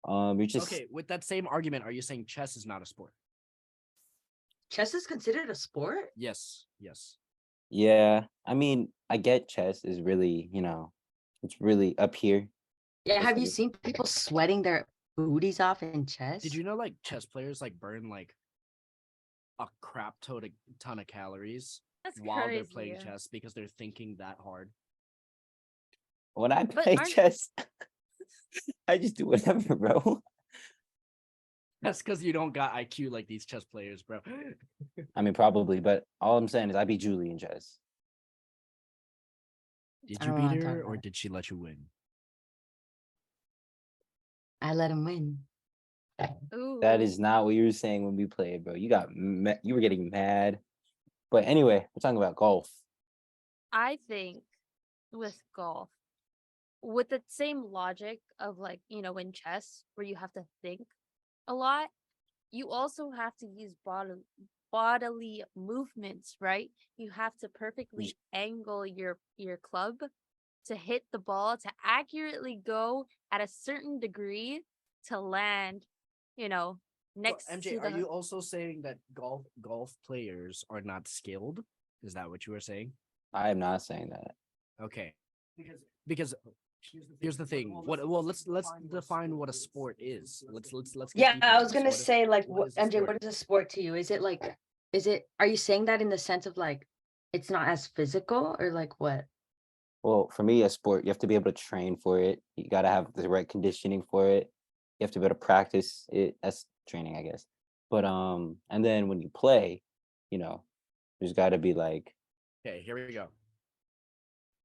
You're just Okay, with that same argument, are you saying chess is not a sport? Chess is considered a sport? Yes. yeah. I mean, I get chess is really, it's really up here. Yeah, It's have you like- seen people sweating their booties off in chess? Did you know like chess players like burn like a crap ton of calories That's while they're crazy. playing chess because they're thinking that hard? When I But play aren't- chess, I just do whatever, bro. That's because you don't got IQ like these chess players, bro. I mean, probably, but all I'm saying is I beat Julie in chess. Did I you don't wanna beat talk her about or it. did she let you win? I let him win. Ooh. That is not what you were saying when we played, bro. You were getting mad. But anyway, we're talking about golf. I think with golf, with the same logic of like, in chess where you have to think a lot, you also have to use bodily movements, right? You have to perfectly angle your club to hit the ball to accurately go at a certain degree to land, next MJ, to are the you also saying that golf players are not skilled? Is that what you were saying? I am not saying that. Okay. Because here's the thing. Let's define what a sport is. Let's get Yeah, deeper I on was this. gonna say like what is a MJ, sport? what is a sport to you? Are you saying that in the sense of like it's not as physical or like what? Well, for me, a sport, you have to be able to train for it. You got to have the right conditioning for it. You have to be able to practice it. That's training, I guess. But and then when you play, there's got to be like Okay, here we go.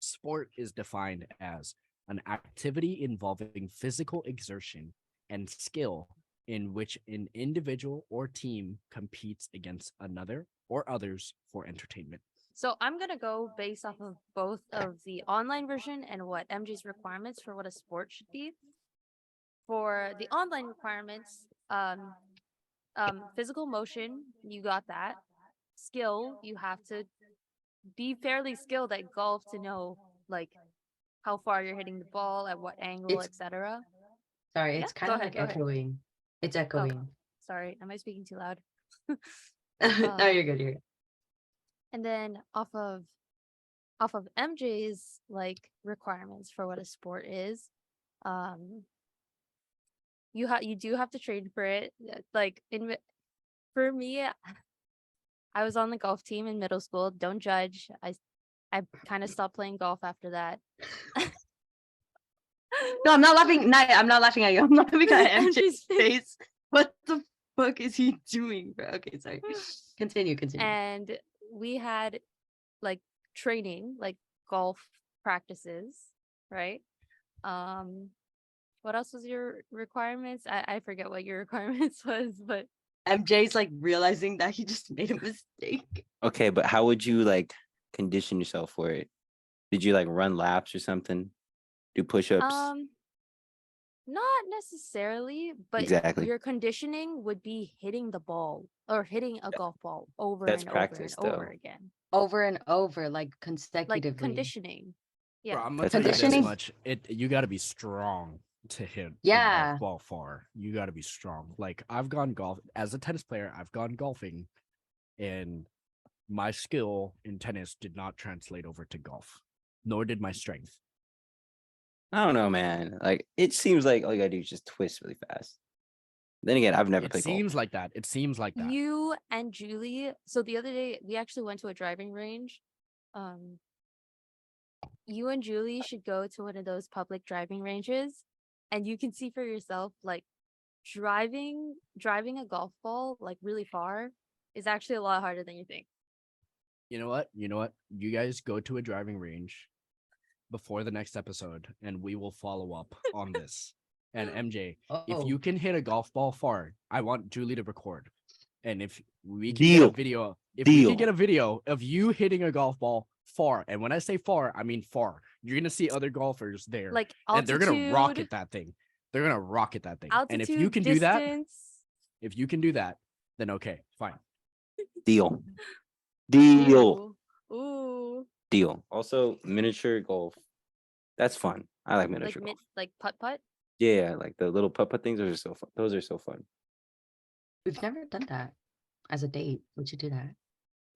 Sport is defined as an activity involving physical exertion and skill in which an individual or team competes against another or others for entertainment. So I'm gonna go based off of both of the online version and what MJ's requirements for what a sport should be. For the online requirements, physical motion, you got that. Skill, you have to be fairly skilled at golf to know like how far you're hitting the ball, at what angle, It's- etc. Sorry, Yeah, it's kind go of ahead, like go ahead. echoing. It's echoing. Sorry, am I speaking too loud? No, you're good. You're good. And then off of MJ's like requirements for what a sport is, um you do have to train for it. Like for me, I was on the golf team in middle school. Don't judge. I kind of stopped playing golf after that. No, I'm not laughing. Naya, I'm not laughing at you. I'm laughing at MJ's MJ's face. What the fuck is he doing, bro? Okay, sorry. Continue. And we had like training, like golf practices, right? What else was your requirements? I forget what your requirements was, but MJ's like realizing that he just made a mistake. okay, but how would you like condition yourself for it? Did you like run laps or something? Do push-ups? not necessarily, but Exactly. your conditioning would be hitting the ball or hitting a golf ball over That's and practice, over and over though. again. Over and over, like Like consecutively. conditioning. Bro, Yeah. I'm gonna That's tell you this Conditioning- much. You gotta be strong to hit a Yeah. golf ball far. You gotta be strong. Like I've gone golf as a tennis player, I've gone golfing, and my skill in tennis did not translate over to golf, nor did my strength. I don't know, man. Like it seems like all you gotta do is just twist really fast. Then again, I've never It played golf. seems like that. It seems like that. You and Julie. So the other day we actually went to a driving range. You and Julie should go to one of those public driving ranges, and you can see for yourself like driving a golf ball like really far is actually a lot harder than you think. You know what? You guys go to a driving range before the next episode, and we will follow up on this. And MJ, if Oh, you can hit a golf ball far, I want Julie to record. And if we can Deal. get a video, if we Deal. can get a video of you hitting a golf ball far, and when I say far, I mean far, you're gonna see other golfers there, Like and they're gonna altitude, rocket that thing. They're gonna rocket that thing. And if you altitude, can do that, distance. if you can do that, then okay, fine. Deal. Deal. Ooh. Deal. Also, miniature golf. That's fun. I like Like miniature golf. like putt. Yeah, like the little putt things are so fun. Those are so fun. we've never done that as a date. We should do that.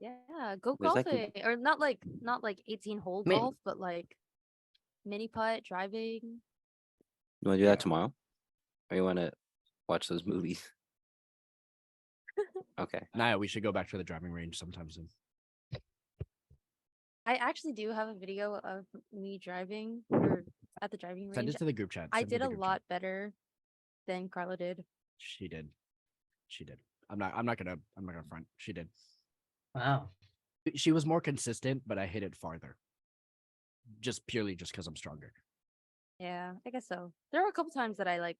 Yeah, go There's like golfing. Or not like 18-hole Min- golf, but like mini putt, driving. You want to do that tomorrow? Or you want to watch those movies? Okay. Naya, we should go back to the driving range sometime soon. I actually do have a video of me driving or at the driving Send range. it to the group chat. I send it to did the a group lot chat. better than Carlo did. She did. I'm not gonna front. She did. Wow. She was more consistent, but I hit it farther. Just because I'm stronger. Yeah, I guess so. There were a couple times that it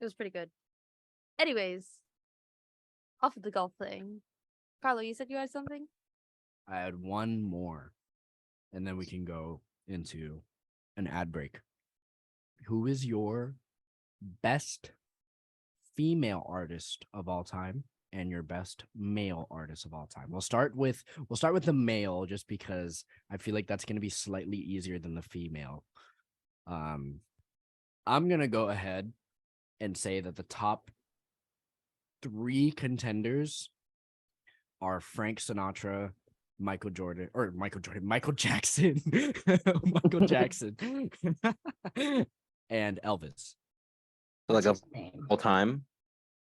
was pretty good. Anyways, off of the golf thing. Carlo, you said you had something? I had one more, and then we can go into an ad break. Who is your best female artist of all time and your best male artist of all time? We'll start with the male, just because I feel like that's going to be slightly easier than the female. I'm gonna go ahead and say that the top 3 contenders are Frank Sinatra, Michael Jackson, Michael Jackson, and Elvis. So like What's of his name? all time.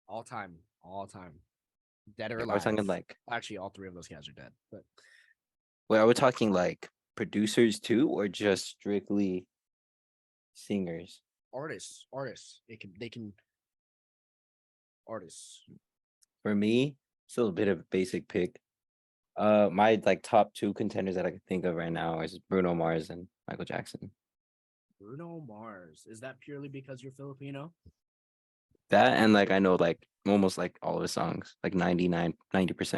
All time. Dead or We're alive. talking like, Actually, all 3 of those guys are dead. But wait, are we talking like producers too, or just strictly singers? artists. They can artists. For me, still a bit of a basic pick. My like top 2 contenders that I can think of right now is Bruno Mars and Michael Jackson. Bruno Mars. Is that purely because you're Filipino? That and like I know like almost like all of his songs, like 90%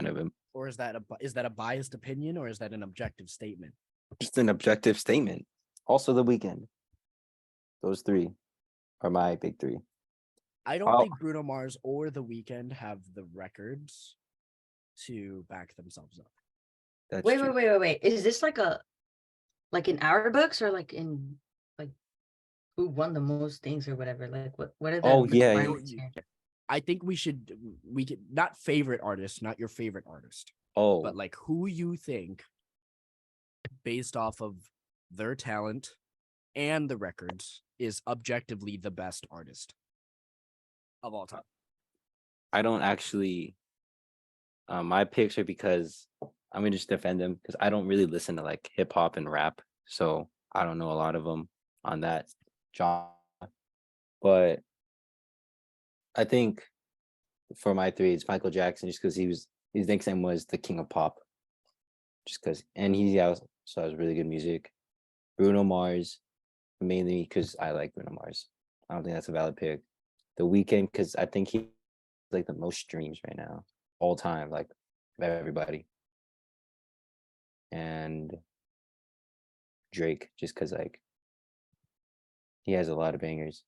of him. Or is that a biased opinion, or is that an objective statement? Just an objective statement. Also, The Weeknd. Those 3 are my big 3. I don't Oh. think Bruno Mars or The Weeknd have the records to back themselves up. That's Wait, true. wait. Is this like in our books or like in like who won the most things or whatever? Like what are the Oh, yeah, requirements here? I think we could not favorite artist, not your favorite artist, Oh, but like who you think, based off of their talent and the records, is objectively the best artist of all time. I don't actually. My picks are because I'm gonna just defend them because I don't really listen to like hip hop and rap, so I don't know a lot of them on that genre. But I think for my 3, it's Michael Jackson, just because his nickname was the King of Pop, just because, and he also has really good music. Bruno Mars, mainly because I like Bruno Mars. I don't think that's a valid pick. The Weeknd, because I think he's like the most streams right now, all time, like of everybody. And Drake, just because like he has a lot of bangers,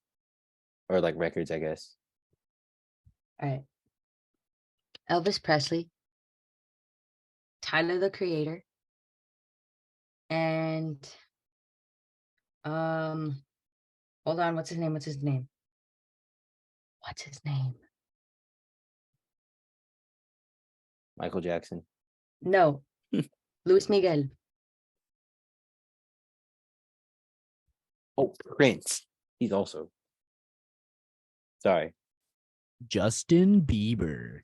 or like records, I guess. All right. Elvis Presley, Tyler the Creator, and hold on, what's his name? Michael Jackson. No. Luis Miguel. Oh, Prince. He's also. Sorry. Justin Bieber.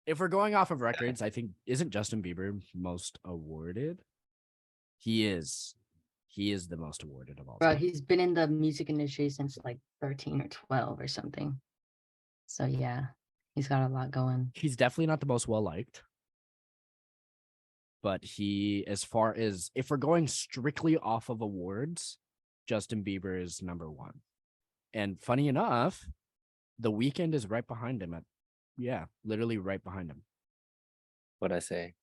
If we're going off of records, I think, isn't Justin Bieber most awarded? He is. He is the most awarded of all Bro, time. he's been in the music industry since like 13 or 12 or something. So yeah, he's got a lot going. He's definitely not the most well liked. But he, as far as if we're going strictly off of awards, Justin Bieber is number 1. And funny enough, The Weeknd is right behind him literally right behind him. What'd I say?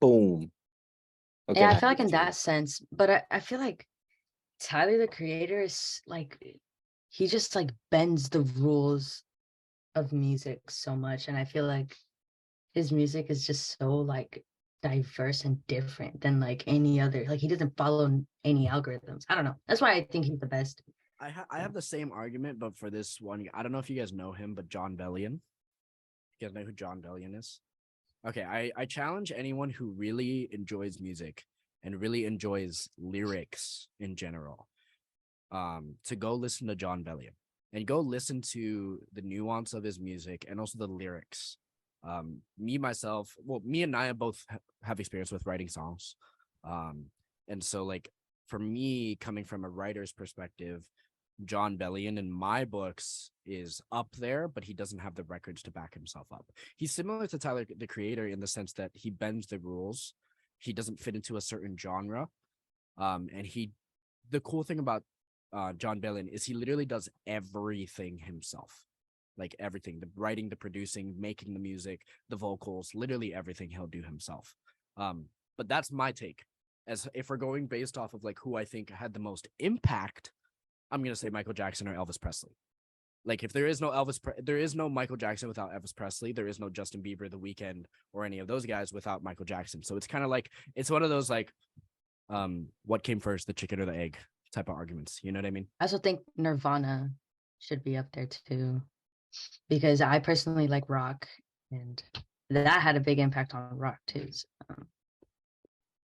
Boom. Okay, Yeah, I now feel like in it's true. that sense, but I feel like Tyler the Creator is like he just like bends the rules of music so much, and I feel like his music is just so like diverse and different than like any other. Like he doesn't follow any algorithms. I don't know. That's why I think he's the best. I have the same argument, but for this one, I don't know if you guys know him, but John Bellion. You guys know who John Bellion is? Okay, I challenge anyone who really enjoys music and really enjoys lyrics in general, to go listen to John Bellion and go listen to the nuance of his music and also the lyrics. Me and NAIA both have experience with writing songs, and so like for me, coming from a writer's perspective, John Bellion in my books is up there, but he doesn't have the records to back himself up. He's similar to Tyler the Creator in the sense that he bends the rules. He doesn't fit into a certain genre. And the cool thing about John Bellion is he literally does everything himself. Like everything, the writing, the producing, making the music, the vocals, literally everything he'll do himself. But that's my take. As if we're going based off of like who I think had the most impact, I'm gonna say Michael Jackson or Elvis Presley. Like if there is no Michael Jackson without Elvis Presley, there is no Justin Bieber, The Weeknd, or any of those guys without Michael Jackson. So it's kind of like it's one of those like, what came first, the chicken or the egg type of arguments. You know what I mean? I also think Nirvana should be up there too, because I personally like rock, and that had a big impact on rock too. So,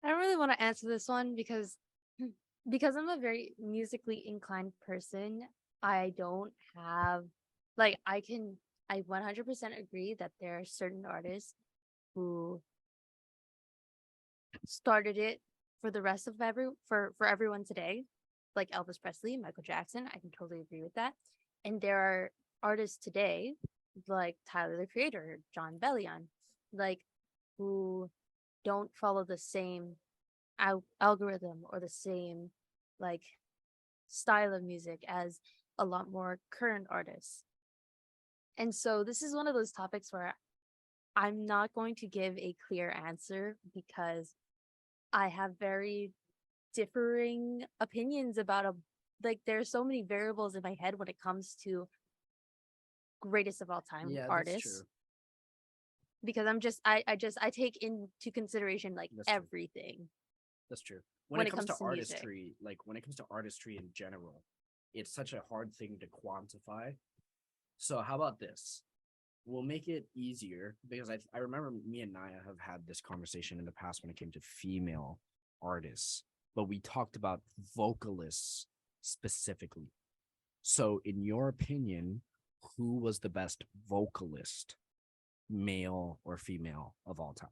I don't really want to answer this one because I'm a very musically inclined person. I don't have like I 100% agree that there are certain artists who started it for the rest of for everyone today, like Elvis Presley, Michael Jackson. I can totally agree with that. And there are artists today like Tyler the Creator, John Bellion, like who don't follow the same algorithm or the same like style of music as a lot more current artists. And so this is one of those topics where I'm not going to give a clear answer because I have very differing opinions about like there's so many variables in my head when it comes to greatest of all time artists. Because I take into consideration like everything. That's true. When it comes to artistry, when it comes to artistry in general, it's such a hard thing to quantify. So how about this? We'll make it easier because I remember me and NAIA have had this conversation in the past when it came to female artists, but we talked about vocalists specifically. So in your opinion, who was the best vocalist, male or female, of all time?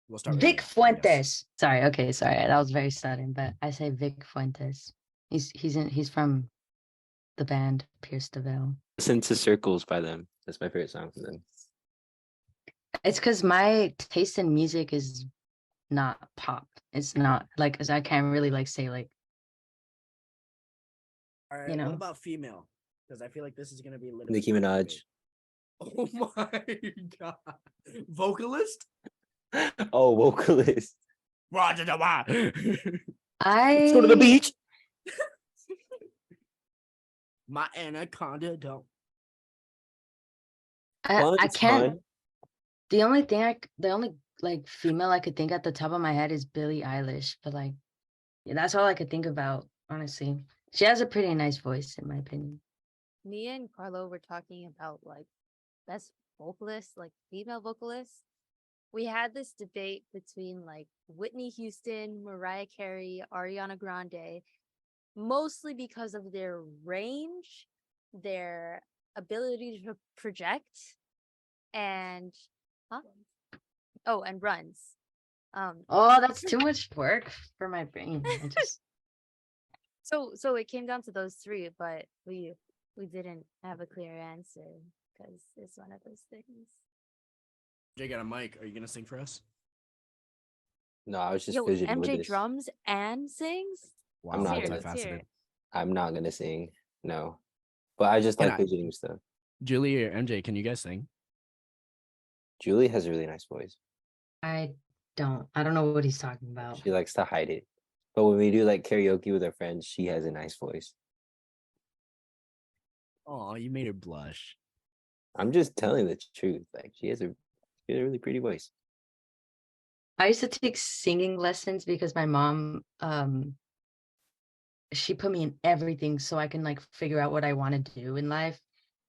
We'll start with Vic male, Fuentes. Sorry, that was very sudden, but I say Vic Fuentes. He's from the band Pierce the Veil. Listen to Circles by them. That's my favorite song from them. It's because my taste in music is not pop. It's not like, cause I can't really like say like. All right, what about female? Because I feel like this is gonna be a little. Nicki Minaj. Oh my god, vocalist? Oh, vocalist. Roger the Let's go to the beach. My anaconda don't. I can't. Fun. The only like female I could think at the top of my head is Billie Eilish, but like, yeah, that's all I could think about, honestly. She has a pretty nice voice, in my opinion. Me and Carlo were talking about like best vocalists, like female vocalists. We had this debate between like Whitney Houston, Mariah Carey, Ariana Grande, mostly because of their range, their ability to project, and and runs. Oh, that's too much work for my brain. So it came down to those three, but we didn't have a clear answer because it's one of those things. Jay got a mic. Are you gonna sing for us? No, I was just Yo, fidgeting with MJ this. drums and sings. Wow, I'm not Let's hear it, gonna- let's hear multifaceted. it. I'm not gonna sing. No, but I just Can like I- fidgeting with stuff. Julie or MJ, can you guys sing? Julie has a really nice voice. I don't know what he's talking about. She likes to hide it. But when we do like karaoke with our friends, she has a nice voice. Oh, you made her blush. I'm just telling the truth. Like she has a really pretty voice. I used to take singing lessons because my mom she put me in everything so I can like figure out what I want to do in life,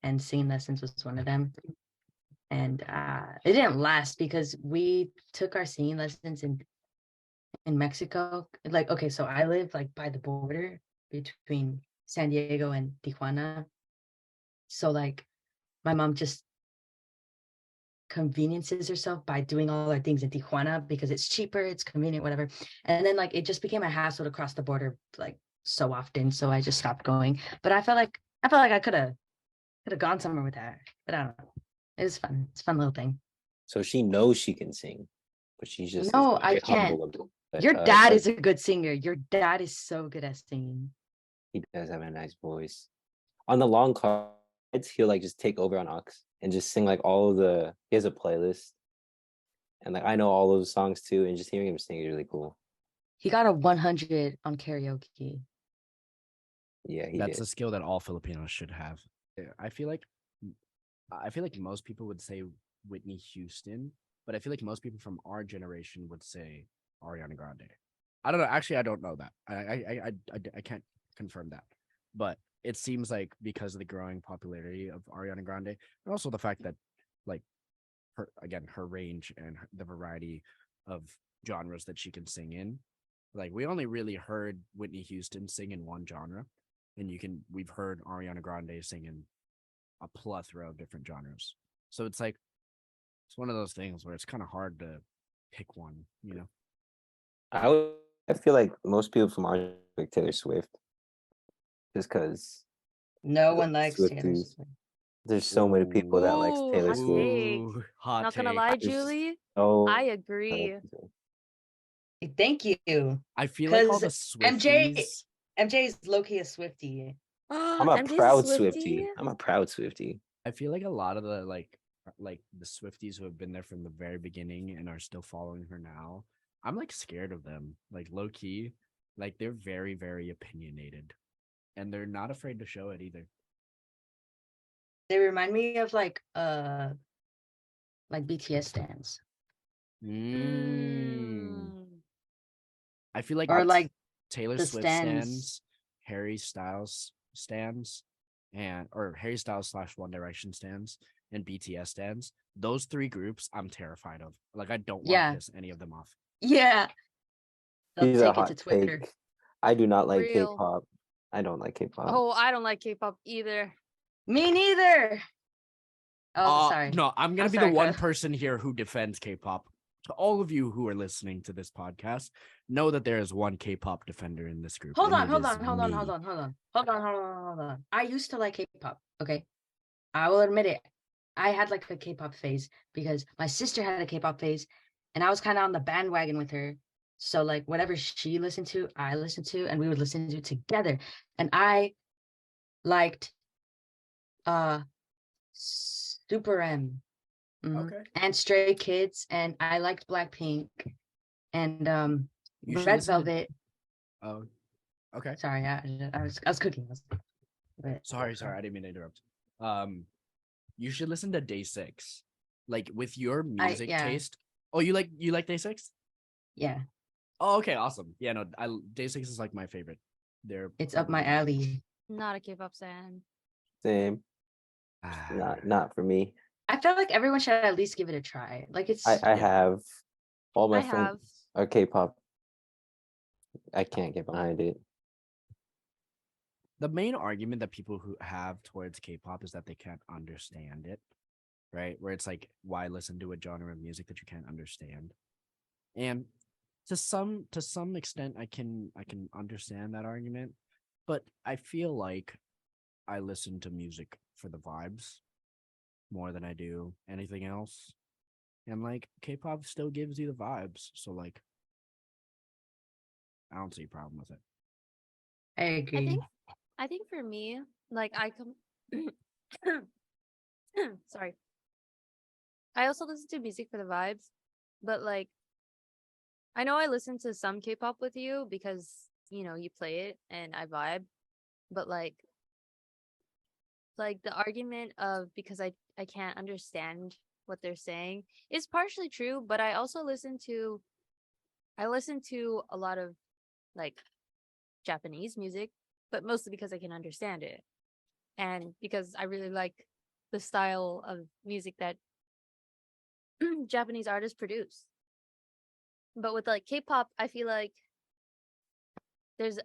and singing lessons was one of them. And it didn't last because we took our singing lessons in Mexico. Like, okay, so I live like by the border between San Diego and Tijuana. So like my mom just conveniences herself by doing all our things in Tijuana because it's cheaper, it's convenient, whatever. And then like it just became a hassle to cross the border like so often. So I just stopped going. But I felt like I could have gone somewhere with that. But I don't know. It was fun. It's a fun little thing. So she knows she can sing, but she's just is No, I very can't. humble about it. Your dad is a good singer. Your dad is so good at singing. He does have a nice voice. On the long cards, he'll like just take over on aux and just sing like all of the. He has a playlist, and like I know all those songs too. And just hearing him sing is really cool. He got a 100 on karaoke. Yeah, he That's did. a skill that all Filipinos should have. I feel like most people would say Whitney Houston, but I feel like most people from our generation would say Ariana Grande. I don't know. Actually, I don't know that. I can't confirm that, but it seems like because of the growing popularity of Ariana Grande, and also the fact that like her range and the variety of genres that she can sing in. Like we only really heard Whitney Houston sing in one genre, and we've heard Ariana Grande sing in a plethora of different genres. So it's like it's one of those things where it's kind of hard to pick one, you know. I feel like most people from our like Taylor Swift, just because No The one likes Taylor Swifties. Swift. there's so many people that likes Ooh, Taylor hot Swift. take. Ooh, hot Not gonna take. lie, There's Julie. so I many agree. people. Thank you. I feel like all the 'Cause MJ Swifties. MJ is low-key a Swiftie. I'm a MJ's proud Swiftie? Swiftie. I'm a proud Swiftie. I feel like a lot of the like the Swifties who have been there from the very beginning and are still following her now. I'm like scared of them. Like low key, like they're very, very opinionated. And they're not afraid to show it either. They remind me of like BTS stands. Mm. I feel like Or like Taylor the Swift stands. stands, Harry Styles stands, or Harry Styles / One Direction stands, and BTS stands. Those three groups I'm terrified of. Like I don't want Yeah. to piss any of them off. Yeah. They'll These are take it hot to Twitter. take. I do not like Real. K-pop. I don't like K-pop. Oh, I don't like K-pop either. Me neither. Oh, sorry. No, I'm gonna I'm be sorry, the one Kyle. person here who defends K-pop. To all of you who are listening to this podcast, know that there is one K-pop defender in this group. Hold and on, it hold is on, hold on, me. hold on, hold on, hold on, hold on, hold on. I used to like K-pop. Okay, I will admit it. I had like a K-pop phase because my sister had a K-pop phase, and I was kind of on the bandwagon with her. So like whatever she listened to, I listened to, and we would listen to it together. And I liked Super M, Okay. and Stray Kids, and I liked Blackpink, and You should Red listen to- Velvet. Oh, okay. Sorry, I was cooking. Sorry, I didn't mean to interrupt. You should listen to Day 6. Like with your music yeah. taste. Oh, you like Day 6? Yeah, Oh, okay, awesome. Yeah, no, Day 6 is like my favorite. They're it's up my probably- alley. Not a K-pop fan. Same. Ah, Not for me. I feel like everyone should at least give it a try. Like it's I have all my I have. friends are K-pop. I can't get behind it. the main argument that people who have towards K-pop is that they can't understand it, right? Where it's like, why listen to a genre of music that you can't understand? And to some extent, I can understand that argument, but I feel like I listen to music for the vibes more than I do anything else. And like K-pop still gives you the vibes. So like I don't see a problem with it. I agree. I think for me, like I come sorry. I also listen to music for the vibes, but like I know I listen to some K-pop with you because, you play it and I vibe, but like the argument of because I can't understand what they're saying is partially true, but I also listen to a lot of like Japanese music, but mostly because I can understand it and because I really like the style of music that Japanese artists produce. But with like K-pop, I feel like there's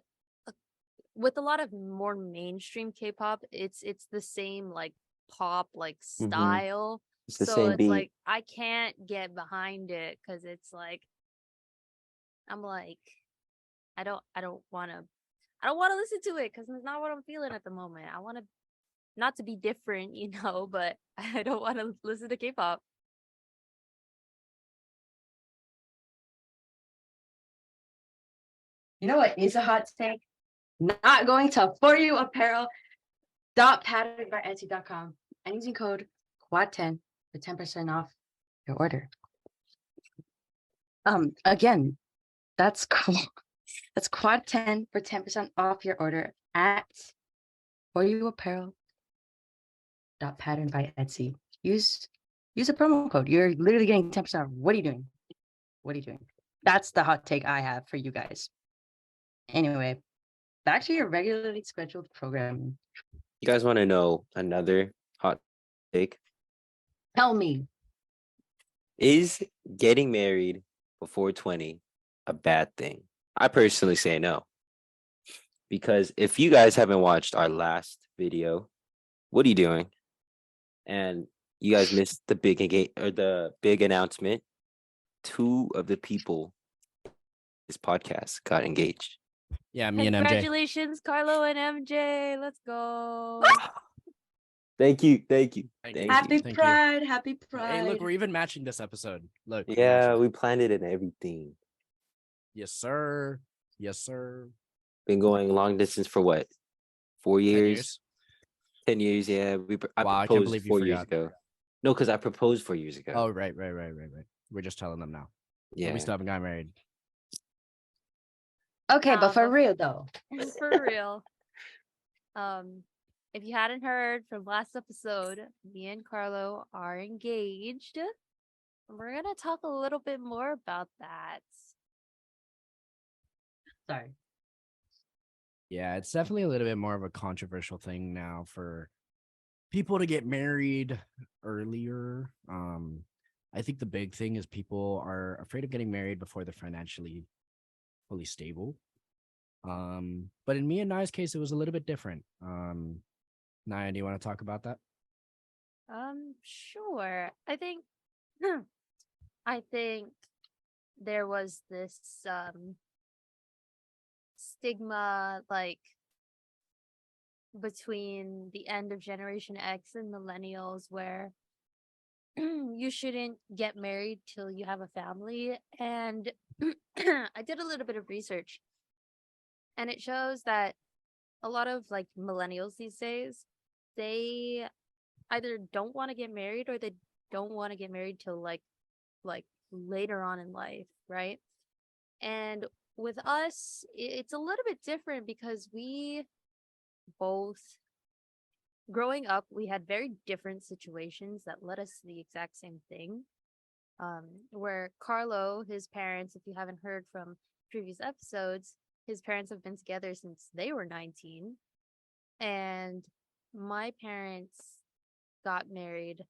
with a lot of more mainstream K-pop, it's the same like pop like style. It's the So same it's beat. like I can't get behind it because it's like I'm like I don't want to listen to it because it's not what I'm feeling at the moment. I want to not to be different, but I don't want to listen to K-pop. You know what is a hot take? Not going to for you apparel dot pattern by Etsy.com and using code QUAD10 for 10% off your order. Again, that's cool. That's QUAD10 for 10% off your order at for you apparel dot pattern by Etsy. Use a promo code. You're literally getting 10% off. What are you doing? What are you doing? That's the hot take I have for you guys. Anyway, back to your regularly scheduled programming. You guys want to know another hot take? Tell me. Is getting married before 20 a bad thing? I personally say no. Because if you guys haven't watched our last video, what are you doing? And you guys missed the big announcement. 2 of the people in this podcast got engaged. Yeah, me and MJ. Congratulations, Carlo and MJ. Let's go. Thank you. Happy Thank you. Pride. Happy Pride. Hey, look, we're even matching this episode. Look. we're Yeah, matching. we planned it and everything. Yes, sir. Yes, sir. Been going long distance for what? 4 10 years? years. 10 years, yeah. I Wow, I can't proposed believe you 4 years forgot. ago. No, because I proposed 4 years ago. Oh, right. We're just telling them now. But yeah. we still haven't got married. Okay, but for but- real though. For real. If you hadn't heard from last episode, me and Carlo are engaged. We're gonna talk a little bit more about that. Sorry. Yeah, it's definitely a little bit more of a controversial thing now for people to get married earlier. I think the big thing is people are afraid of getting married before they're financially fully stable. But in me and Nai's case, it was a little bit different. Naya, do you want to talk about that? Sure. I think there was this stigma like between the end of Generation X and millennials where you shouldn't get married till you have a family. And I did a little bit of research and it shows that a lot of like millennials these days, they either don't want to get married or they don't want to get married till like later on in life, right? And with us, it's a little bit different because we both growing up, we had very different situations that led us to the exact same thing. Where Carlo, his parents, if you haven't heard from previous episodes, his parents have been together since they were 19. And my parents got married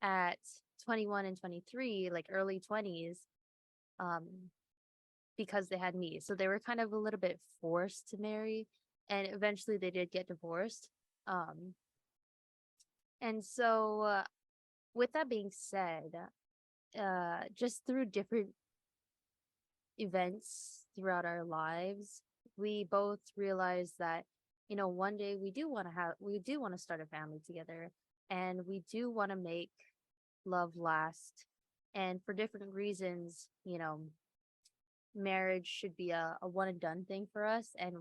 at 21 and 23, like early 20s, because they had me. So they were kind of a little bit forced to marry, and eventually they did get divorced. And so, with that being said, just through different events throughout our lives, we both realized that, one day we do want to start a family together, and we do want to make love last. And for different reasons, marriage should be a one and done thing for us, and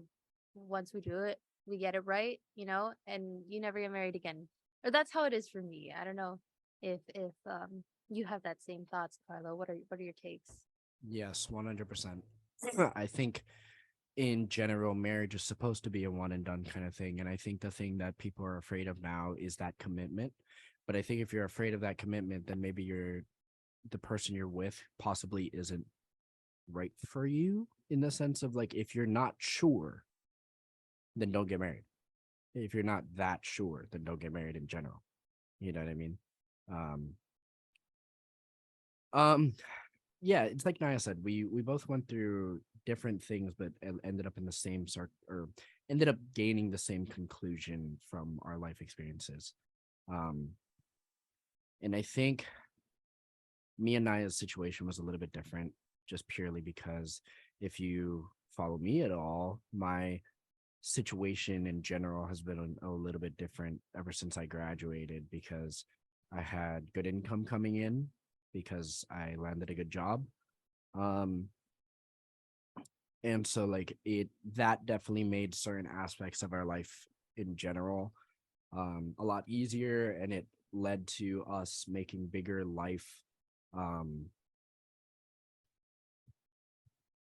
once we do it, we get it right, and you never get married again. Or that's how it is for me. I don't know if you have that same thoughts, Carlo. What are your takes? Yes, 100%. I think in general, marriage is supposed to be a one and done kind of thing. And I think the thing that people are afraid of now is that commitment. But I think if you're afraid of that commitment, then maybe the person you're with possibly isn't right for you, in the sense of like, if you're not sure, then don't get married. If you're not that sure, then don't get married in general. You know what I mean? Um, yeah, it's like Naya said, we both went through different things, but ended up in the same sort, or ended up gaining the same conclusion from our life experiences. And I think me and Naya's situation was a little bit different, just purely because if you follow me at all, my situation in general has been a little bit different ever since I graduated, because I had good income coming in, because I landed a good job. And so like that definitely made certain aspects of our life in general a lot easier, and it led to us making bigger life um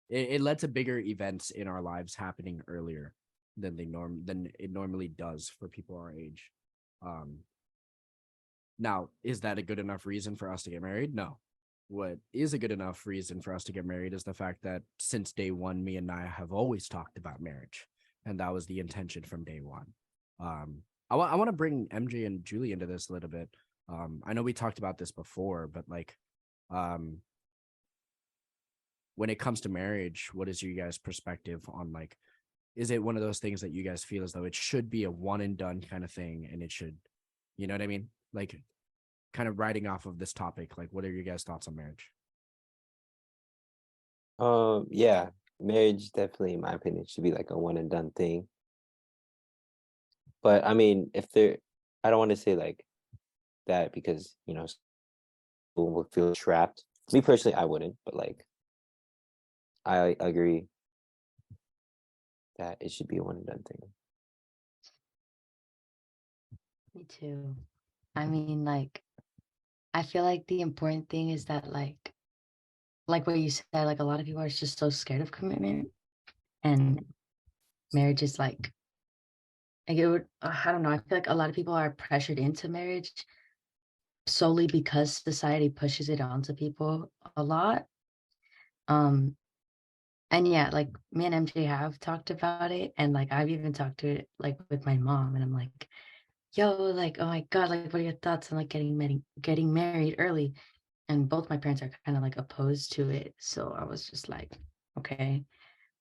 it led to bigger events in our lives happening earlier than than it normally does for people our age. um Now, is that a good enough reason for us to get married? No. What is a good enough reason for us to get married is the fact that since day one, me and Naya have always talked about marriage, and that was the intention from day one. I want to bring MJ and Julie into this a little bit. I know we talked about this before, but like, um, when it comes to marriage, what is your guys' perspective on, like, is it one of those things that you guys feel as though it should be a one and done kind of thing, and it should, you know what I mean? Like, kind of riding off of this topic, like, what are your guys' thoughts on marriage? Yeah, marriage definitely, in my opinion, should be like a one and done thing. But I mean, I don't want to say like that because people will feel trapped. Me personally, I wouldn't, but like I agree that it should be a one and done thing. Me too. I mean, like, I feel like the important thing is that, like what you said, like a lot of people are just so scared of commitment, and marriage is like it would. I don't know. I feel like a lot of people are pressured into marriage solely because society pushes it onto people a lot. Um, and yeah, like me and MJ have talked about it, and like I've even talked to it like with my mom, and I'm like, yo, like, oh my God, like, what are your thoughts on like getting married early? And both my parents are kind of like opposed to it. So I was just like, okay.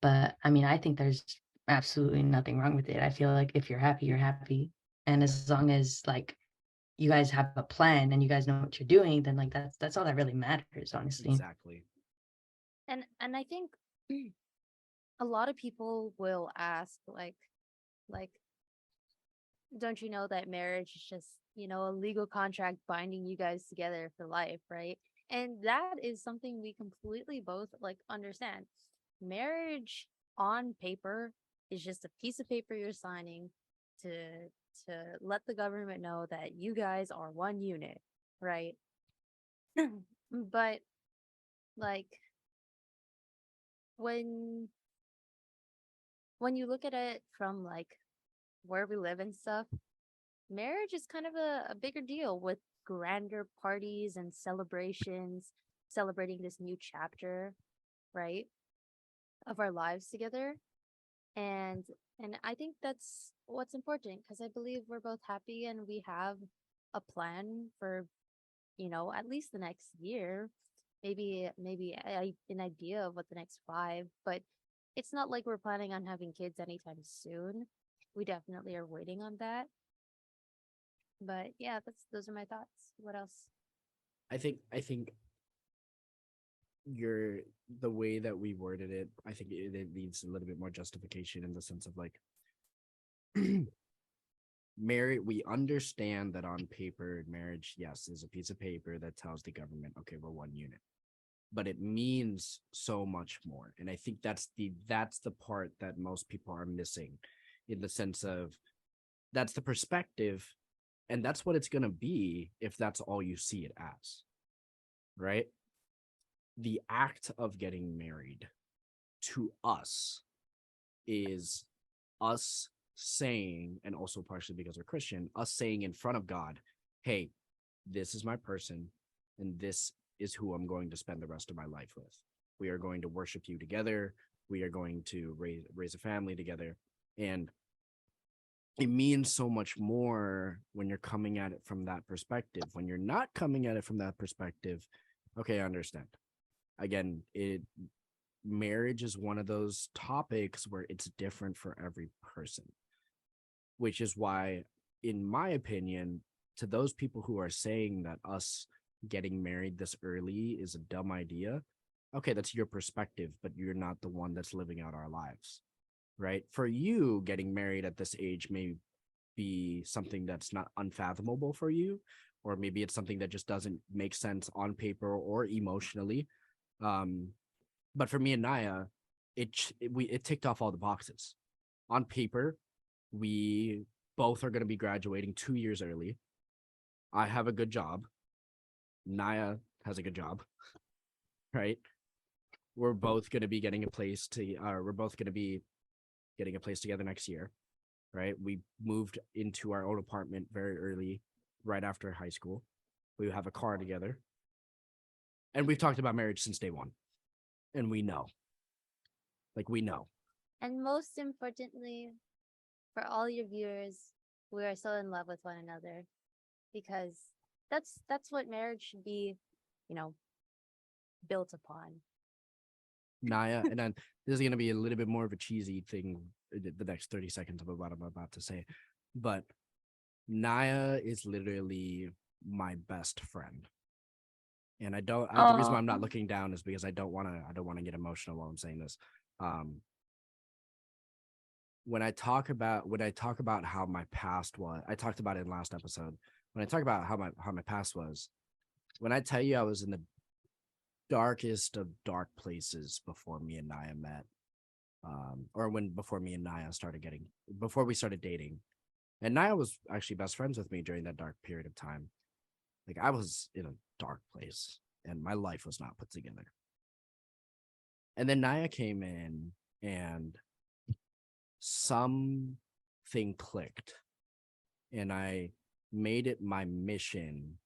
But I mean, I think there's absolutely nothing wrong with it. I feel like if you're happy, you're happy. And as long as like you guys have a plan and you guys know what you're doing, then like that's all that really matters, honestly. Exactly. And I think a lot of people will ask like don't you know that marriage is just, a legal contract binding you guys together for life, right? And that is something we completely both like understand. Marriage on paper is just a piece of paper you're signing to let the government know that you guys are one unit, right? But like when you look at it from like where we live and stuff, marriage is kind of a bigger deal with grander parties and celebrations, celebrating this new chapter, right, of our lives together. And I think that's what's important because I believe we're both happy and we have a plan for, at least the next year, maybe an idea of what the next 5, but it's not like we're planning on having kids anytime soon. We definitely are waiting on that. But yeah, those are my thoughts. What else? I think your the way that we worded it, I think it needs a little bit more justification, in the sense of like, marriage, we understand that on paper, marriage, yes, is a piece of paper that tells the government, okay, we're one unit. but it means so much more. And I think that's the part that most people are missing, in the sense of that's the perspective, and that's what it's going to be if that's all you see it as, right? The act of getting married to us is us saying, and also partially because we're Christian, us saying in front of God, hey, this is my person, and this is who I'm going to spend the rest of my life with. We are going to worship you together. We are going to raise a family together. And it means so much more when you're coming at it from that perspective. When you're not coming at it from that perspective, okay, I understand. Again, marriage is one of those topics where it's different for every person, which is why, in my opinion, to those people who are saying that us getting married this early is a dumb idea, okay, that's your perspective, but you're not the one that's living out our lives, right? For you, getting married at this age may be something that's not unfathomable for you, or maybe it's something that just doesn't make sense on paper or emotionally. But for me and NAIA, it ticked off all the boxes. On paper, we both are going to be graduating 2 years early. I have a good job. NAIA has a good job, right? We're both going to be getting a place together next year, right? We moved into our own apartment very early, right after high school. We have a car together. And we've talked about marriage since day one. And we know. And most importantly, for all your viewers, we are so in love with one another, because that's what marriage should be, built upon. NAIA, and then this is going to be a little bit more of a cheesy thing, the next 30 seconds of what I'm about to say, but NAIA is literally my best friend. And the reason why I'm not looking down is because I don't want to get emotional while I'm saying this. When I talk about how my past was, I talked about it in last episode. When I talk about how my past was, when I tell you I was in the darkest of dark places before me and NAIA met, before we started dating, and NAIA was actually best friends with me during that dark period of time. Like, I was in a dark place and my life was not put together. And then NAIA came in and something clicked, and I made it my mission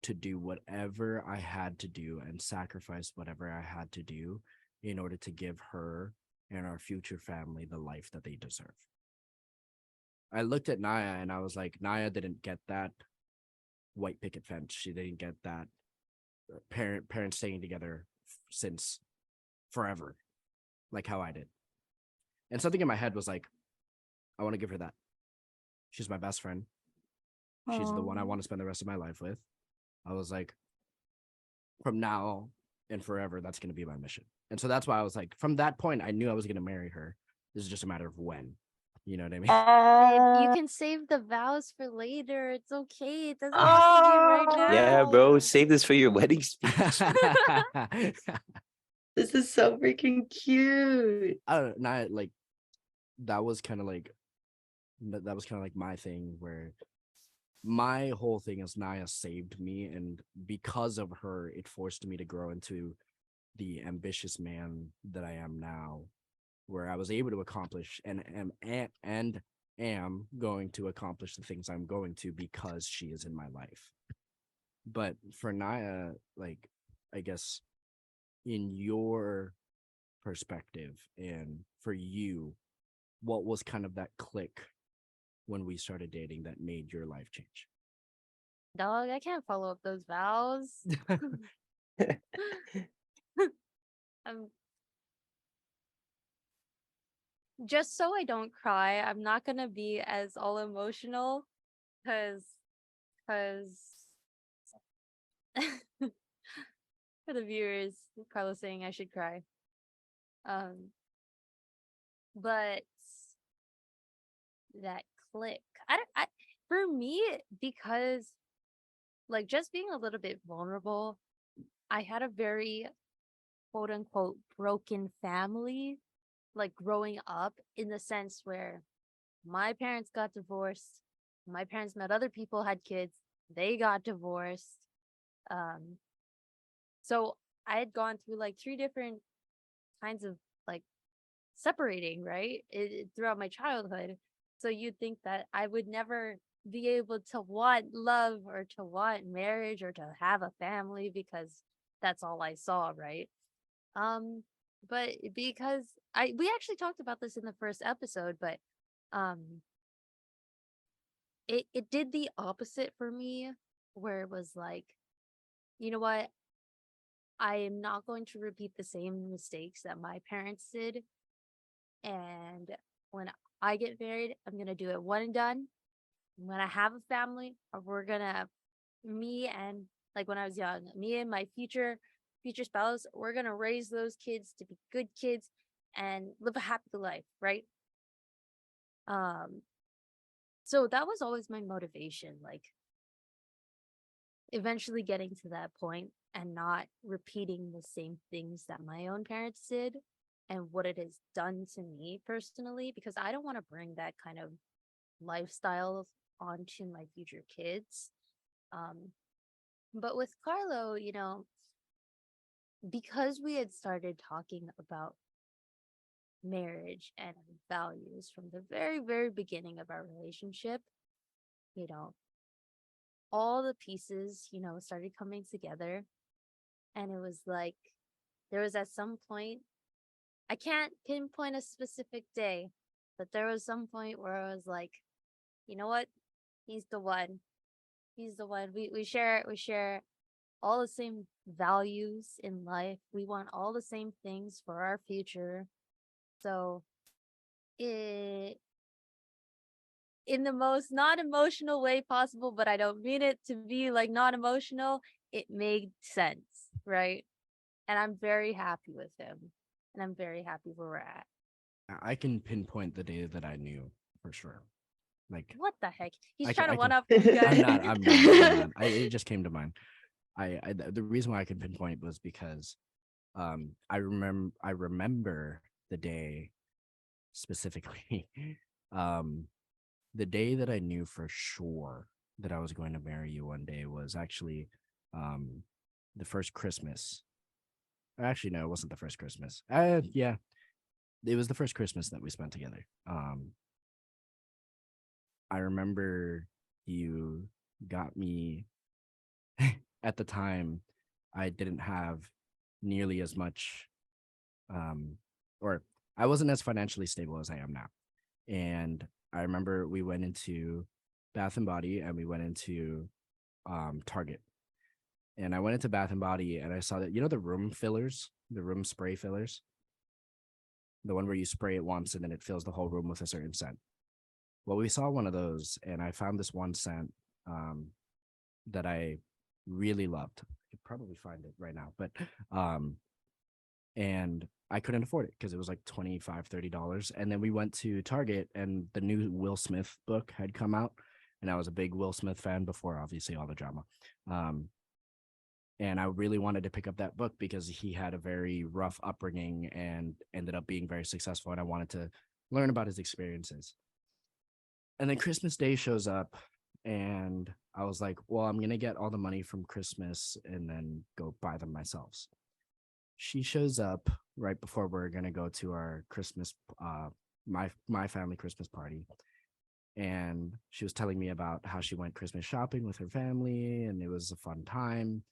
to do whatever I had to do and sacrifice whatever I had to do in order to give her and our future family the life that they deserve. I looked at NAIA and I was like, NAIA didn't get that white picket fence. She didn't get that parents staying together since forever, like how I did. And something in my head was like, I want to give her that. She's my best friend. She's the one I want to spend the rest of my life with. I was like, from now and forever, that's going to be my mission. And so that's why I was like, from that point, I knew I was going to marry her. This is just a matter of when. You know what I mean? Babe, you can save the vows for later. It's okay. It doesn't have to be right now. Yeah, bro, save this for your wedding speech. This is so freaking cute. I don't know, not like that was kind of like my thing, where my whole thing is NAIA saved me, and because of her, it forced me to grow into the ambitious man that I am now, where I was able to accomplish and am going to accomplish the things I'm going to because she is in my life. But for NAIA, like, I guess in your perspective and for you, what was kind of that click when we started dating that made your life change? Dog, I can't follow up those vows. Just so I don't cry, I'm not gonna be as all emotional, because for the viewers, Carlos saying I should cry. But that click, for me, because like just being a little bit vulnerable, I had a very quote unquote broken family, like growing up, in the sense where my parents got divorced, my parents met other people, had kids, they got divorced. Um, so I had gone through like three different kinds of like separating, right? Throughout my childhood. So you'd think that I would never be able to want love or to want marriage or to have a family because that's all I saw, right? Um, but because we actually talked about this in the first episode, but um it did the opposite for me, where it was like, you know what? I am not going to repeat the same mistakes that my parents did. And when I get married, I'm going to do it one and done. I'm going to have a family, or we're going to, me and like when I was young, me and my future spouse, we're going to raise those kids to be good kids and live a happy life, right? Um, so that was always my motivation, like eventually getting to that point and not repeating the same things that my own parents did and what it has done to me personally, because I don't want to bring that kind of lifestyle onto my future kids. Um, but with Carlo, because we had started talking about marriage and values from the very, very beginning of our relationship, you know, all the pieces, started coming together. And it was like, there was at some point, I can't pinpoint a specific day, but there was some point where I was like, you know what? He's the one. He's the one. We share all the same values in life. We want all the same things for our future. So it in the most not emotional way possible, but I don't mean it to be like not emotional, it made sense, right? And I'm very happy with him. And I'm very happy where we're at. I can pinpoint the day that I knew for sure. Like, What the heck? He's I trying to can- one up you guys. I'm not. It just came to mind. The reason why I could pinpoint was because I remember the day specifically. The day that I knew for sure that I was going to marry you one day was actually the first Christmas. Actually, no, it wasn't the first Christmas. Yeah, it was the first Christmas that we spent together. I remember you got me at the time. I didn't have nearly as much, or I wasn't as financially stable as I am now. And I remember we went into Bath and Body and we went into Target. And I went into Bath and Body and I saw that, the room fillers, the room spray fillers, the one where you spray it once and then it fills the whole room with a certain scent. Well, we saw one of those and I found this one scent that I really loved. I could probably find it right now, but and I couldn't afford it because it was like $25-$30. And then we went to Target and the new Will Smith book had come out. And I was a big Will Smith fan before, obviously, all the drama. And I really wanted to pick up that book because he had a very rough upbringing and ended up being very successful. And I wanted to learn about his experiences. And then Christmas Day shows up and I was like, well, I'm going to get all the money from Christmas and then go buy them myself. She shows up right before we're going to go to our Christmas, my family Christmas party. And she was telling me about how she went Christmas shopping with her family and it was a fun time.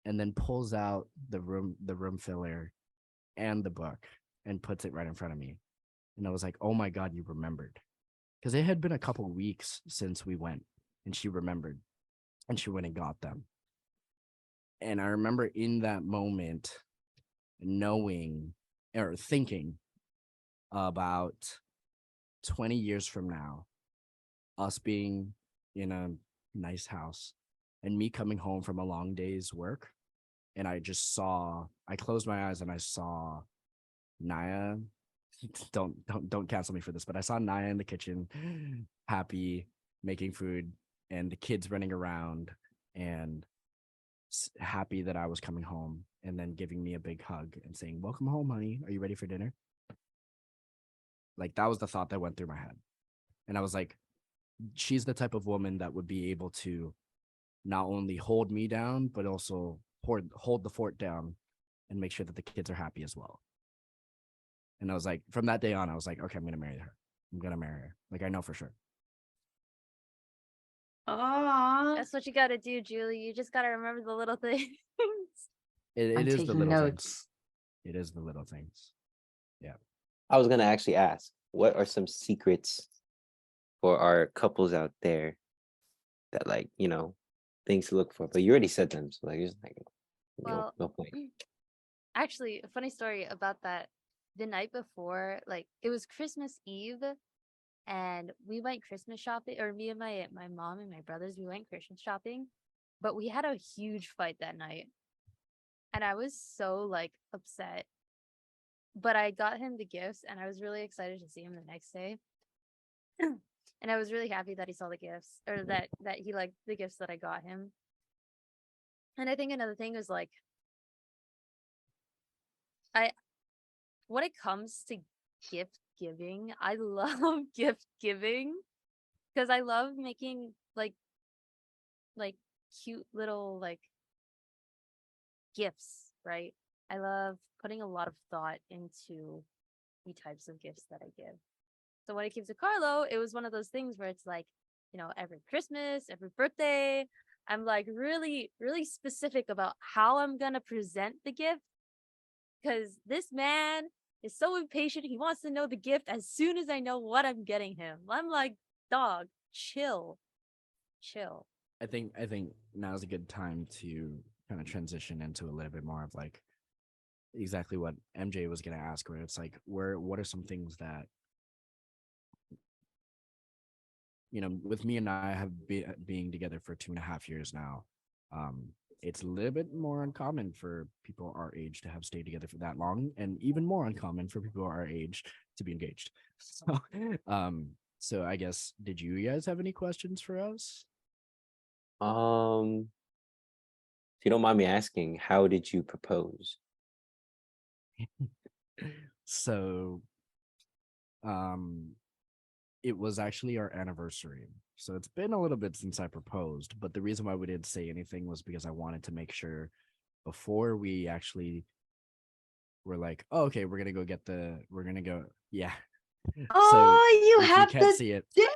And then pulls out the room filler and the book and puts it right in front of me. And I was like, oh my God, you remembered. Because it had been a couple weeks since we went and she remembered and she went and got them. And I remember in that moment knowing or thinking about 20 years from now, us being in a nice house and me coming home from a long day's work. And I closed my eyes and I saw NAIA. Don't cancel me for this, but I saw NAIA in the kitchen, happy, making food, and the kids running around. And happy that I was coming home and then giving me a big hug and saying, "Welcome home, honey. Are you ready for dinner?" Like that was the thought that went through my head. And I was like, she's the type of woman that would be able to not only hold me down, but also hold the fort down and make sure that the kids are happy as well. And I was like, from that day on, I was like, okay, I'm going to marry her. I'm going to marry her. Like, I know for sure. Aww. That's what you gotta do, Julie. You just gotta remember the little things. It I'm is the taking little things. notes. It is the little things. I was gonna actually ask, what are some secrets for our couples out there that like, things to look for? But you already said them, so like it's like Well, no point. actually, a funny story about that. The night before, like it was Christmas Eve, and we went Christmas shopping, or me and my mom and my brothers, we went Christmas shopping, but we had a huge fight that night, and I was so like upset. But I got him the gifts, and I was really excited to see him the next day. And I was really happy that he saw the gifts, or that he liked the gifts that I got him. And I think another thing was like, I when it comes to gift giving, I love gift giving because I love making like cute little like gifts, right? I love putting a lot of thought into the types of gifts that I give. So when it came to Carlo, it was one of those things where it's like, every Christmas, every birthday, I'm like really, really specific about how I'm gonna present the gift because this man is so impatient. He wants to know the gift as soon as I know what I'm getting him. I'm like, dog, chill, chill. I think now's a good time to kind of transition into a little bit more of like exactly what MJ was going to ask, where it's like, what are some things that, with me and I have being together for 2.5 years now. It's a little bit more uncommon for people our age to have stayed together for that long, and even more uncommon for people our age to be engaged. So I guess, did you guys have any questions for us? If you don't mind me asking, how did you propose? So, it was actually our anniversary. So it's been a little bit since I proposed, but the reason why we didn't say anything was because I wanted to make sure before we actually were like, oh, okay, we're gonna go, yeah. Oh, you if have you can't the see it, day.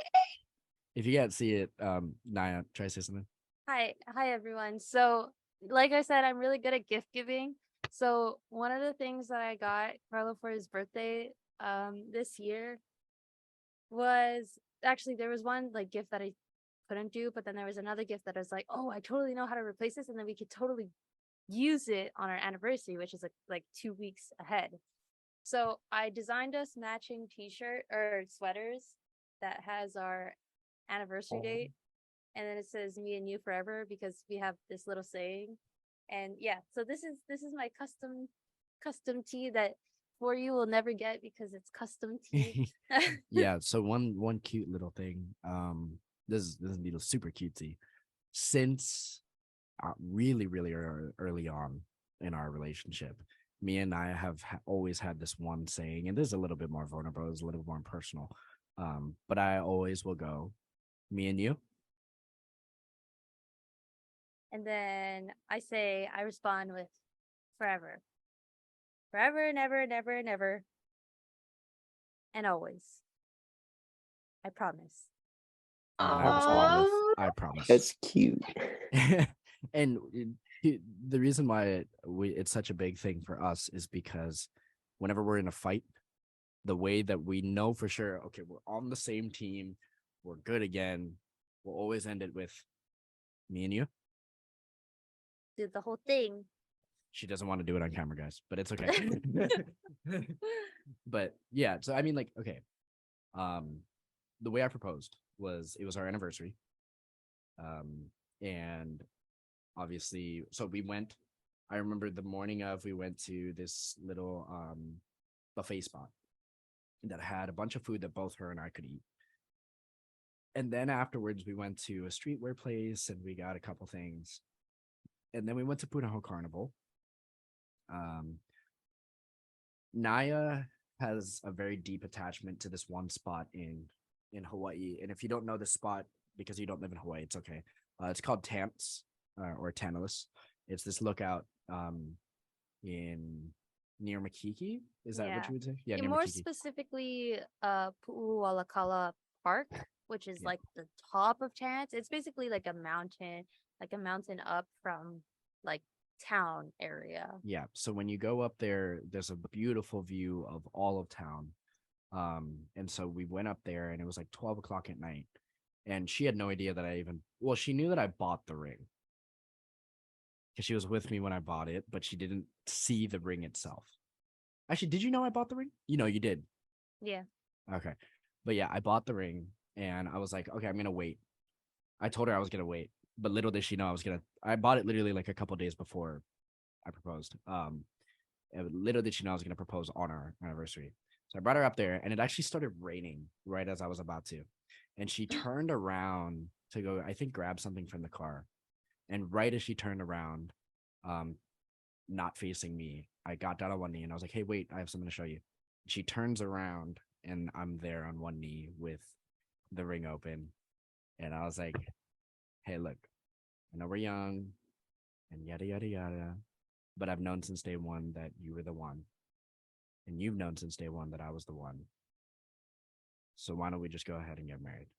if you can't see it, NAIA, try to say something. Hi everyone. So, like I said, I'm really good at gift giving. So, one of the things that I got Carlo for his birthday this year was actually there was one like gift that I couldn't do, but then there was another gift that I was like, "Oh, I totally know how to replace this and then we could totally use it on our anniversary, which is like 2 weeks ahead." So, I designed us matching t-shirt or sweaters that has our anniversary date, and then it says "me and you forever" because we have this little saying. And yeah, so this is my custom tee that for you will never get because it's custom tee. Yeah, so one cute little thing, this is needle super cutesy. Since really early on in our relationship, me and I have always had this one saying, and this is a little bit more vulnerable, it's a little more personal, but I always will go, "Me and you." And then I respond with forever. Forever, never, never, never. And always. I promise. And I respond with, Oh, "I promise." That's cute. And the reason why it's such a big thing for us is because whenever we're in a fight, the way that we know for sure, okay, we're on the same team, we're good again, we'll always end it with "me and you." Do the whole thing. She doesn't want to do it on camera, guys, but it's okay. But yeah, so I mean, like, okay, the way I proposed was it was our anniversary, and obviously, so we went. I remember the morning of we went to this little buffet spot that had a bunch of food that both her and I could eat. And then afterwards, we went to a streetwear place and we got a couple things. and then we went to Punahou Carnival. NAIA has a very deep attachment to this one spot in Hawaii, and if you don't know this spot because you don't live in Hawaii, it's okay. It's called Tamps or Tantalus. It's this lookout in near Makiki. Is that what Yeah. you would say? Yeah, near more Makiki. specifically, Pu'ualakala Park, which is Yeah. like the top of Terrence. It's basically like a mountain up from like town area. Yeah. So when you go up there, there's a beautiful view of all of town. And so we went up there and it was like 12 o'clock at night. And she had no idea that she knew that I bought the ring. Because she was with me when I bought it, but she didn't see the ring itself. Actually, did you know I bought the ring? You did. Yeah. Okay. But yeah, I bought the ring and I was like, okay, I'm going to wait. I told her I was going to wait, but little did she know I bought it literally like a couple days before I proposed. And little did she know I was going to propose on our anniversary. So I brought her up there and it actually started raining right as I was about to. And she turned around to go, I think, grab something from the car. And right as she turned around, not facing me, I got down on one knee and I was like, hey, wait, I have something to show you. She turns around and I'm there on one knee with the ring open. And I was like, hey, look, I know we're young and yada, yada, yada. But I've known since day one that you were the one. And you've known since day one that I was the one. So why don't we just go ahead and get married?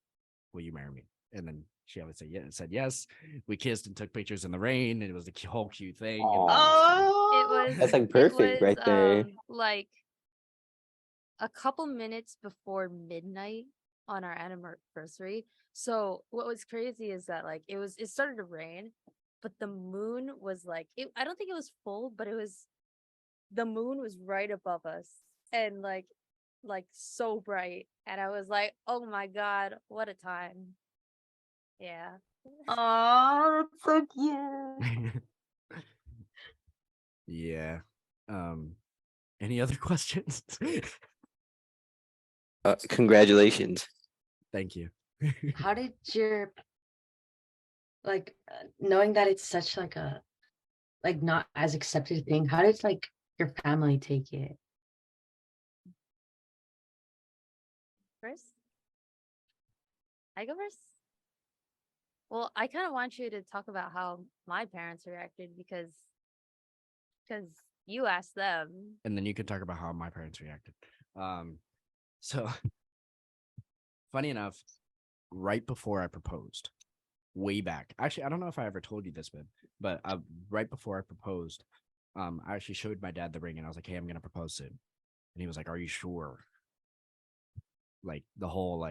Will you marry me? And then she always said yes. We kissed and took pictures in the rain. And it was a whole cute thing. And It Oh, was That's like perfect right there. Like a couple minutes before midnight on our anniversary. So what was crazy is that like it started to rain, but the moon was like I don't think it was full, but the moon was right above us and like so bright. And I was like, oh my God, what a time. Yeah. oh, that's so cute. Yeah. Any other questions? Congratulations. Thank you. How did your knowing that it's such like a not as accepted thing? How did like your family take it? First? I go first? Well, I kind of want you to talk about how my parents reacted because you asked them. And then you can talk about how my parents reacted. So funny enough, right before I proposed, way back. Actually, I don't know if I ever told you this, but right before I proposed, I actually showed my dad the ring and I was like, hey, I'm gonna propose soon. And he was like, are you sure? Like the whole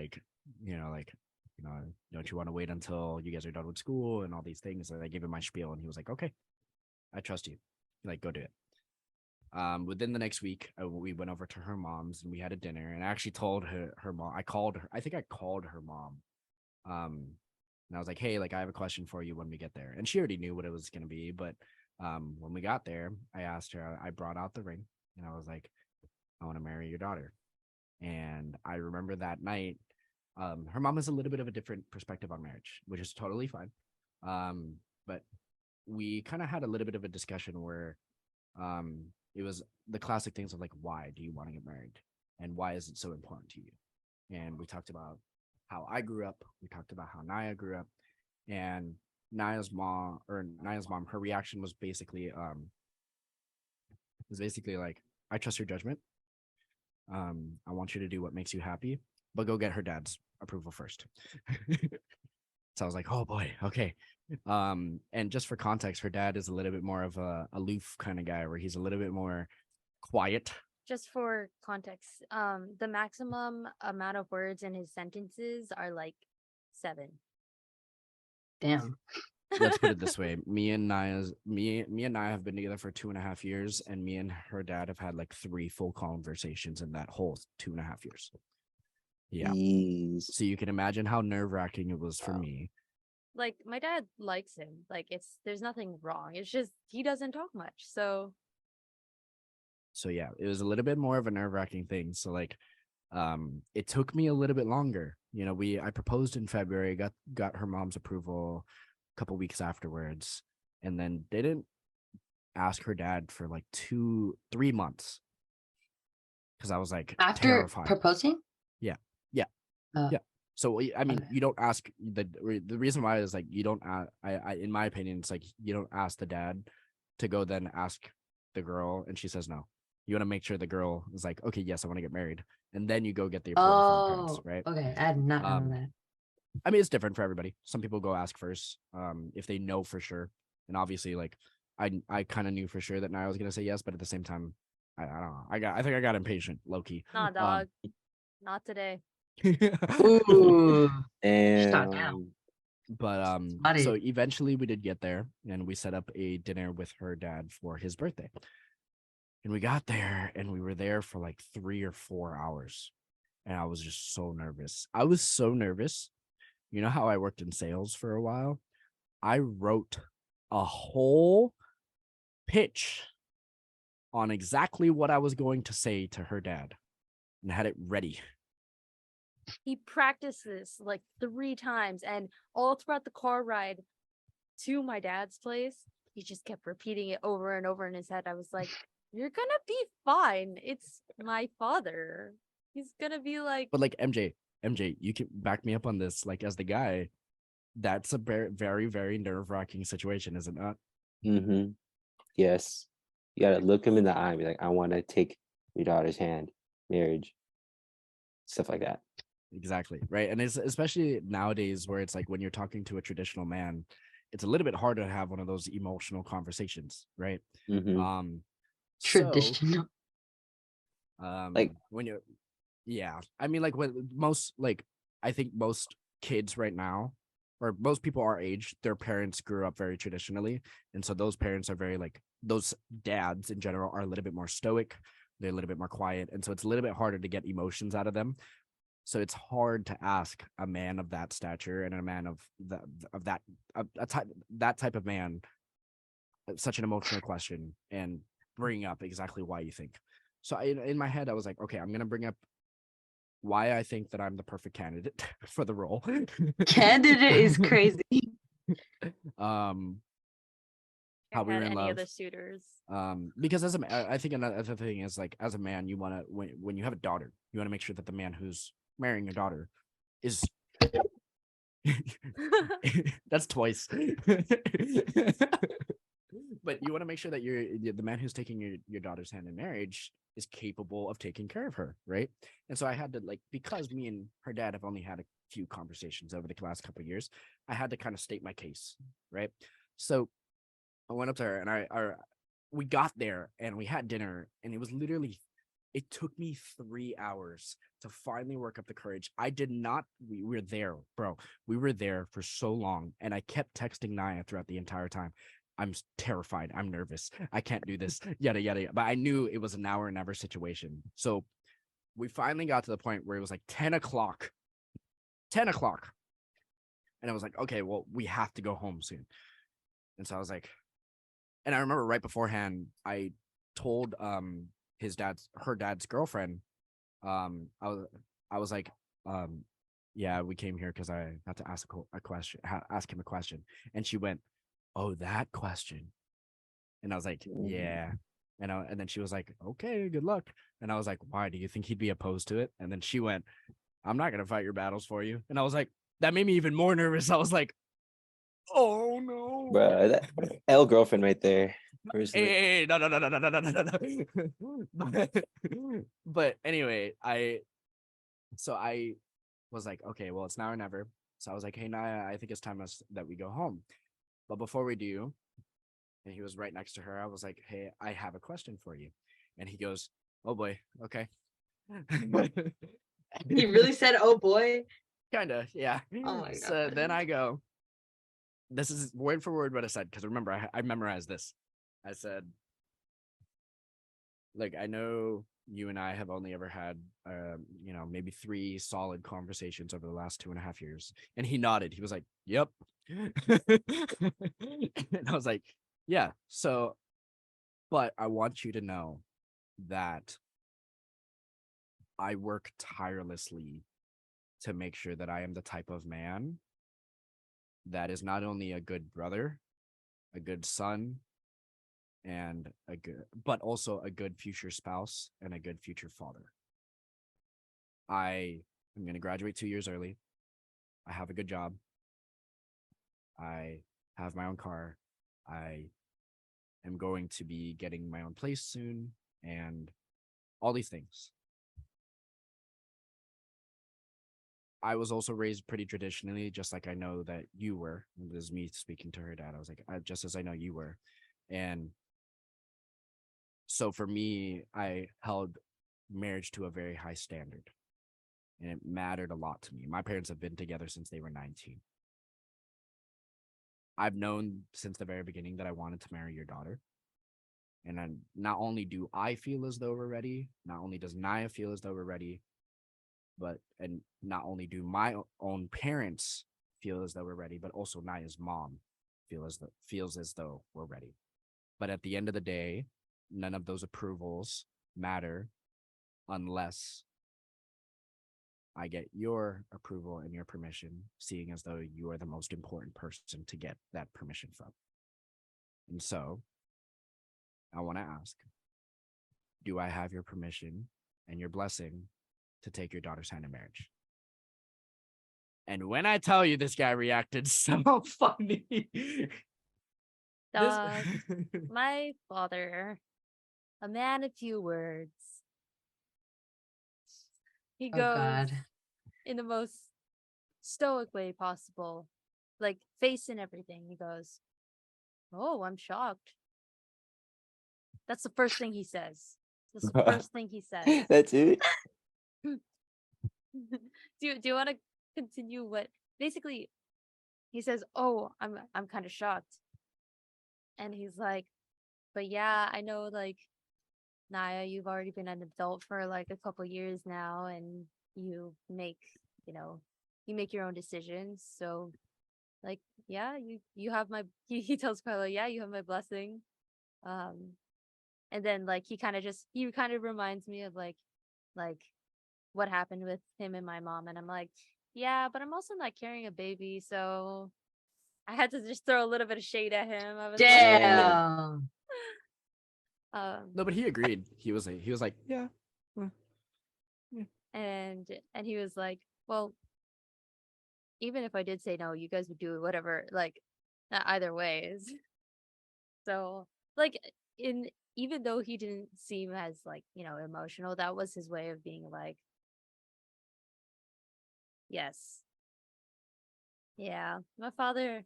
don't you want to wait until you guys are done with school and all these things? And I gave him my spiel and he was like, okay, I trust you. Like, go do it. Within the next week, we went over to her mom's and we had a dinner. And I actually told her mom. I called her. I think I called her mom. And I was like, hey, like I have a question for you when we get there. And she already knew what it was gonna be. But when we got there, I asked her. I brought out the ring and I was like, I want to marry your daughter. And I remember that night. Her mom has a little bit of a different perspective on marriage, which is totally fine. But we kind of had a little bit of a discussion where it was the classic things of like, why do you want to get married? And why is it so important to you? And we talked about how I grew up. We talked about how NAIA grew up. And NAIA's mom, her reaction was basically like, I trust your judgment. I want you to do what makes you happy, but go get her dad's approval first. So I was like, oh boy, okay. And just for context, her dad is a little bit more of a aloof kind of guy where he's a little bit more quiet. Just for context, the maximum amount of words in his sentences are like 7. Damn. Let's put it this way. Me and NAIA have been together for 2.5 years, and me and her dad have had like 3 full conversations in that whole 2.5 years. Yeah. Jeez. So you can imagine how nerve-wracking it was for me. Like my dad likes him. Like there's nothing wrong. It's just he doesn't talk much. So yeah, it was a little bit more of a nerve-wracking thing. So like it took me a little bit longer. I proposed in February, got her mom's approval a couple weeks afterwards. and then didn't ask her dad for like 3 months because I was like After terrified. proposing? Yeah. Oh. Yeah. So I mean, Okay. you don't ask the reason why is like you don't I in my opinion it's like you don't ask the dad to go then ask the girl and she says no. You want to make sure the girl is like, okay, yes, I want to get married, and then you go get the approval from the parents, Oh, right? okay. I did not know that. I mean, it's different for everybody. Some people go ask first, if they know for sure, and obviously, like I kind of knew for sure that Niall was gonna say yes, but at the same time, I don't know. I think I got impatient, low key. Nah, dog. Not today. Ooh. Shut down. Damn. But Got so it. eventually we did get there, and we set up a dinner with her dad for his birthday. And we got there, and we were there for like 3 or 4 hours, and I was just so nervous. I was so nervous. You know how I worked in sales for a while? I wrote a whole pitch on exactly what I was going to say to her dad and had it ready. He practiced this like 3 times, and all throughout the car ride to my dad's place, he just kept repeating it over and over in his head. I was like, "You're gonna be fine. It's my father. He's gonna be like." But like MJ, you can back me up on this. Like as the guy, that's a very, very, very nerve-wracking situation, is it not? Mm-hmm. Yes. You gotta look him in the eye and be like, I want to take your daughter's hand, marriage, stuff like that. Exactly. Right. And it's especially nowadays where it's like when you're talking to a traditional man, it's a little bit harder to have one of those emotional conversations, right? Mm-hmm. So Traditional. Like, when you're yeah, I mean like when most like I think most kids right now or most people our age, their parents grew up very traditionally, and so those parents are very like those dads in general are a little bit more stoic, they're a little bit more quiet, and so it's a little bit harder to get emotions out of them. So it's hard to ask a man of that stature and a man of that that type of man such an emotional question and bring up exactly why you think. So in my head, I was like, okay, I'm gonna bring up why I think that I'm the perfect candidate for the role. Candidate is crazy. um, I how we had were in any love. other suitors. Because as a, I think another thing is like as a man, you want to when you have a daughter, you want to make sure that the man who's marrying your daughter is that's twice. But you want to make sure that the man who's taking your daughter's hand in marriage is capable of taking care of her, right? And so I had to like because me and her dad have only had a few conversations over the last couple of years, I had to kind of state my case, right? So I went up to her and we got there and we had dinner and it was literally it took me 3 hours to finally work up the courage. I did not. We were there, bro. We were there for so long, and I kept texting NAIA throughout the entire time. I'm terrified. I'm nervous. I can't do this. Yada yada yada. But I knew it was an hour never situation. So we finally got to the point where it was like 10 o'clock. 10 o'clock. And I was like, okay, well, we have to go home soon. And so I was like, and I remember right beforehand, I told her dad's girlfriend, I was like, yeah, we came here because I had to ask a question, ask him a question. And she went, oh, that question. And I was like, yeah. And then she was like, okay, good luck. And I was like, why? Do you think he'd be opposed to it? And then she went, I'm not going to fight your battles for you. And I was like, that made me even more nervous. I was like, oh no. bro, that L girlfriend right there. Personally. Hey, no. But anyway, I was like, okay, well, it's now or never. So I was like, hey, Naya, I think it's time that we go home. But before we do, and he was right next to her, I was like, hey, I have a question for you. And he goes, oh boy, okay. He really said, "Oh boy." Kinda, yeah. Oh my So god. then I go, this is word for word what I said, because remember, I memorized this. I said, like, I know you and I have only ever had, maybe 3 solid conversations over the last 2.5 years. And he nodded. He was like, yep. And I was like, yeah. So, but I want you to know that I work tirelessly to make sure that I am the type of man that is not only a good brother, a good son, and but also a good future spouse and a good future father. I am going to graduate 2 years early. I have a good job. I have my own car. I am going to be getting my own place soon, and all these things. I was also raised pretty traditionally, just like I know that you were. This is me speaking to her dad. I was like, just as I know you were. And so for me, I held marriage to a very high standard, and it mattered a lot to me. My parents have been together since they were 19. I've known since the very beginning that I wanted to marry your daughter. And then not only do I feel as though we're ready, not only does NAIA feel as though we're ready, and not only do my own parents feel as though we're ready, but also NAIA's mom feels as though we're ready. But at the end of the day, none of those approvals matter unless I get your approval and your permission, seeing as though you are the most important person to get that permission from. And so I want to ask, do I have your permission and your blessing to take your daughter's hand in marriage? And when I tell you, this guy reacted so funny. Dog, my father, a man of few words. He Oh goes God. in the most stoic way possible, like face and everything. He goes, "Oh, I'm shocked." That's the first thing he says. That's the first thing he says. That's it. do you want to continue what basically he says? "Oh, I'm kind of shocked." And he's like, "But yeah, I know like NAIA, you've already been an adult for like a couple years now, and you make, you know, you make your own decisions. So like, yeah, you have my." He tells Carlo, "Yeah, you have my blessing." Um, and then like he kind of reminds me of like what happened with him and my mom, and I'm like, "Yeah, but I'm also not carrying a baby, so." I had to just throw a little bit of shade at him. I was like, Damn. No, but he agreed. He was like, yeah. and he was like, "Well, even if I did say no, you guys would do whatever, like, not either ways." So, like, in even though he didn't seem as like, emotional, that was his way of being like, "Yes, yeah, my father,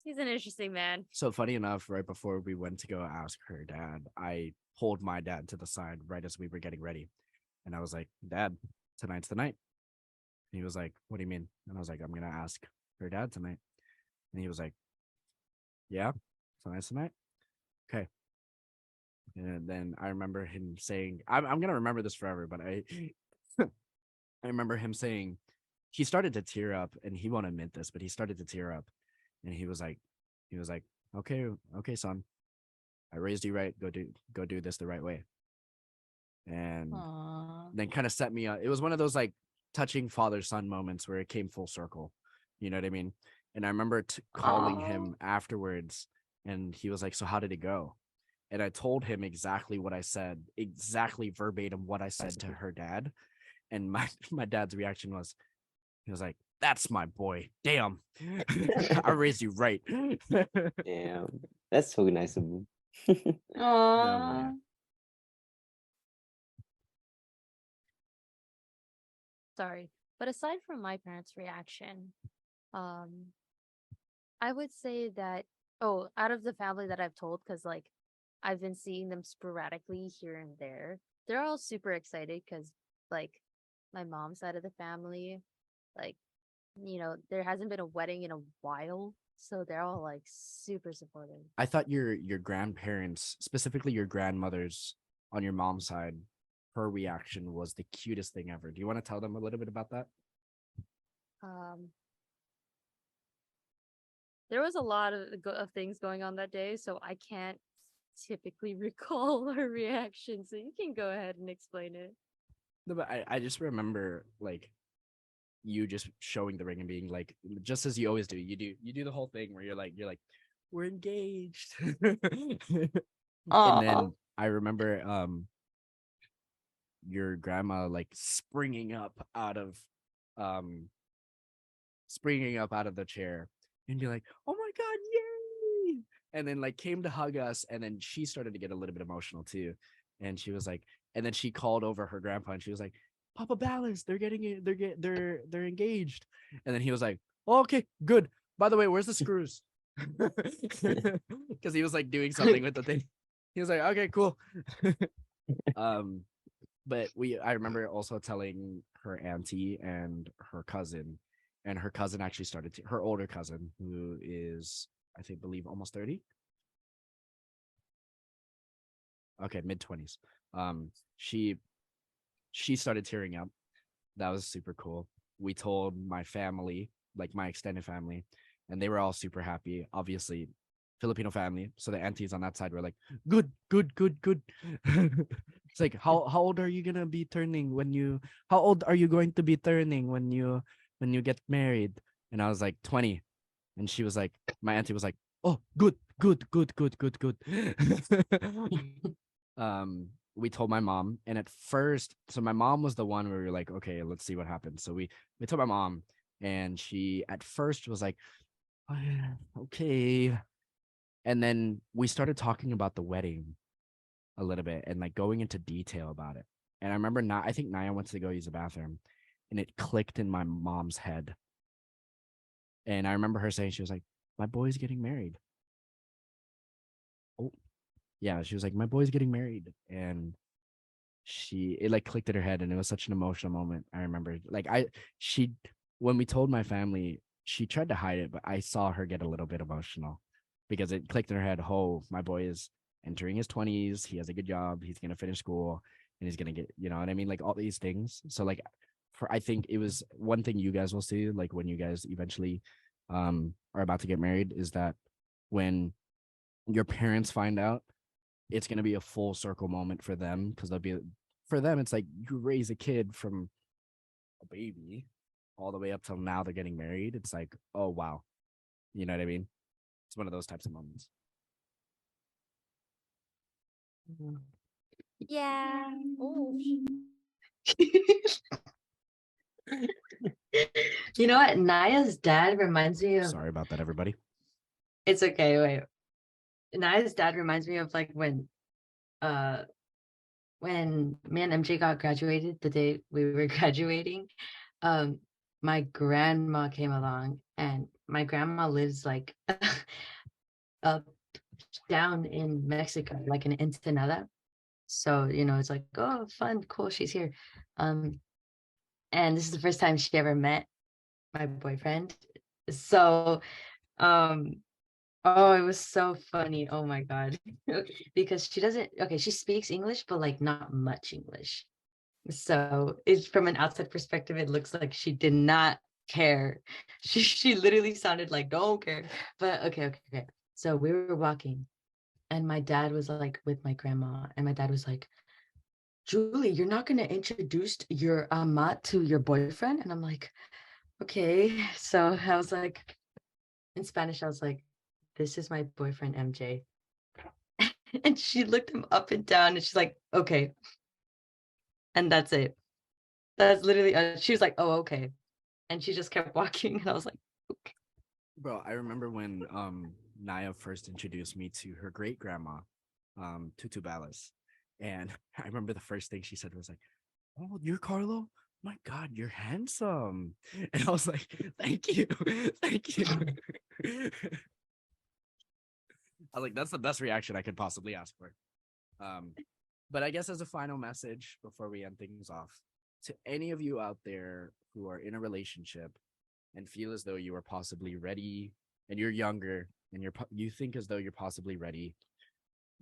he's an interesting man." So funny enough, right before we went to go ask her dad, I pulled my dad to the side right as we were getting ready. And I was like, "Dad, tonight's the night." And he was like, "What do you mean?" And I was like, "I'm going to ask her dad tonight." And he was like, "Yeah, tonight's the night." Okay. And then I remember him saying, I'm going to remember this forever, but I remember him saying, he started to tear up, and he won't admit this, but he started to tear up. And he was like, okay, son, I raised you right. Go do this the right way. And Aww. then kind of set me up. It was one of those like touching father-son moments where it came full circle. You know what I mean? And I remember calling him afterwards, and he was like, "So how did it go?" And I told him exactly what I said, exactly verbatim what I said to her dad. And my dad's reaction was, he was like, "That's my boy. Damn, I raised you right." Damn, that's so nice of him. No, yeah. Sorry, but aside from my parents' reaction, um, I would say that, out of the family that I've told, because like I've been seeing them sporadically here and there, they're all super excited because like my mom's side of the family, like, there hasn't been a wedding in a while, so they're all like super supportive. I thought your grandparents, specifically your grandmother's on your mom's side, her reaction was the cutest thing ever. Do you want to tell them a little bit about that? There was a lot of things going on that day, so I can't typically recall her reaction. So you can go ahead and explain it. No, but I just remember like you just showing the ring and being like, just as you always do, you do the whole thing where you're like, we're engaged. And then I remember your grandma like springing up out of the chair and be like, oh my god, yay, and then like came to hug us, and then she started to get a little bit emotional too, and she was like, and then she called over her grandpa and she was like, Papa Ballas, they're engaged. And then he was like, oh, okay, good, by the way, where's the screws? Because he was like doing something with the thing. He was like, okay, cool. But I remember also telling her auntie and her cousin actually started her older cousin, who is, I think, believe almost 30. Okay, mid-20s. She started tearing up. That was super cool. We told my family, like my extended family, and they were all super happy. Obviously, Filipino family. So the aunties on that side were like, good, good, good, good. It's like, how old are you gonna be turning when you? How old are you going to be turning when you get married? And I was like 20, and she was like, my auntie was like, oh, good, good, good, good, good, good. We told my mom, and at first, so my mom was the one where we were like, okay, let's see what happens. So we told my mom, and she at first was like, oh, yeah, okay. And then we started talking about the wedding a little bit and like going into detail about it. And I remember I think Naya went to go use the bathroom, and it clicked in my mom's head. And I remember her saying, she was like, my boy's getting married. Oh, yeah. She was like, my boy's getting married. And it like clicked in her head, and it was such an emotional moment. I remember like when we told my family, she tried to hide it, but I saw her get a little bit emotional because it clicked in her head. Oh, my boy is entering his 20s. He has a good job. He's going to finish school, and he's going to get, you know what I mean? Like all these things. So like I think it was one thing you guys will see, like when you guys eventually are about to get married, is that when your parents find out, it's going to be a full circle moment for them, because for them, it's like you raise a kid from a baby all the way up till now they're getting married. It's like, oh, wow. You know what I mean? It's one of those types of moments. Yeah. Oh. You know what? Naya's dad reminds me of. Sorry about that, everybody. It's okay. Wait. Naya's dad reminds me of like when me and MJ got graduated, the day we were graduating, my grandma came along, and my grandma lives like up down in Mexico, like in Ensenada. So, it's like, oh, fun, cool, she's here. And this is the first time she ever met my boyfriend. So, oh, it was so funny. Oh my God. Because she speaks English, but like not much English. So it's from an outside perspective, it looks like she did not care. She literally sounded like don't care. But okay. So we were walking, and my dad was like with my grandma, and my dad was like, Julie, you're not gonna introduce your amat to your boyfriend? And I'm like, okay. So I was like, in Spanish, I was like, this is my boyfriend, MJ. And she looked him up and down, and she's like, okay. And that's it. That's literally, she was like, oh, okay. And she just kept walking, and I was like, okay. Bro, I remember when Naya first introduced me to her great grandma, Tutu Ballas. And I remember the first thing she said was like, oh, you're Carlo? My God, you're handsome. And I was like, thank you. Thank you. I was like, that's the best reaction I could possibly ask for. But I guess as a final message before we end things off, to any of you out there who are in a relationship and feel as though you are possibly ready, and you're younger, and you think as though you're possibly ready,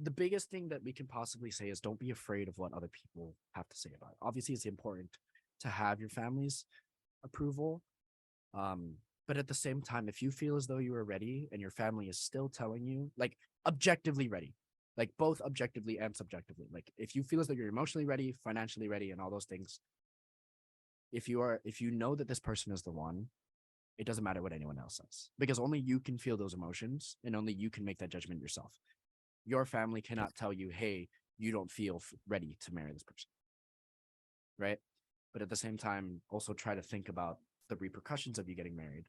the biggest thing that we can possibly say is don't be afraid of what other people have to say about it. Obviously, it's important to have your family's approval. But at the same time, if you feel as though you are ready and your family is still telling you, like objectively ready, like both objectively and subjectively, like if you feel as though you're emotionally ready, financially ready, and all those things, if you know that this person is the one, it doesn't matter what anyone else says, because only you can feel those emotions and only you can make that judgment yourself. Your family cannot tell you, hey, you don't feel ready to marry this person, right? But at the same time, also try to think about the repercussions of you getting married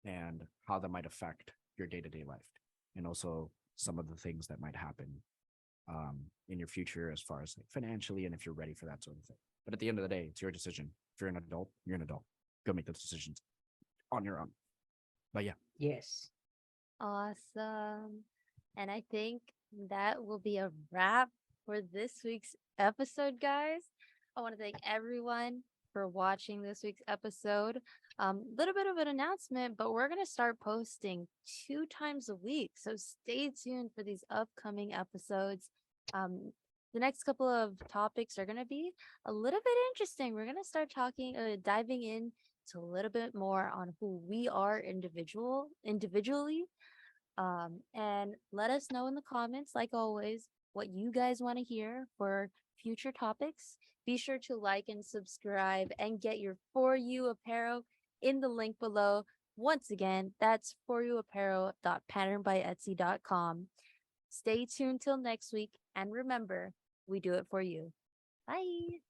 and how that might affect your day-to-day life, and also some of the things that might happen in your future as far as like financially, and if you're ready for that sort of thing. But at the end of the day, it's your decision. If you're an adult, you're an adult. Go make those decisions on your own. But yeah. Yes. Awesome. And I think that will be a wrap for this week's episode, guys. I want to thank everyone for watching this week's episode. Little bit of an announcement, but we're going to start posting 2 times a week. So stay tuned for these upcoming episodes. The next couple of topics are going to be a little bit interesting. We're going to start diving in to a little bit more on who we are individually. And let us know in the comments, like always, what you guys want to hear for future topics. Be sure to like and subscribe and get your For You apparel in the link below. Once again, that's foryouapparel.patternbyetsy.com. Stay tuned till next week, and remember, we do it for you. Bye.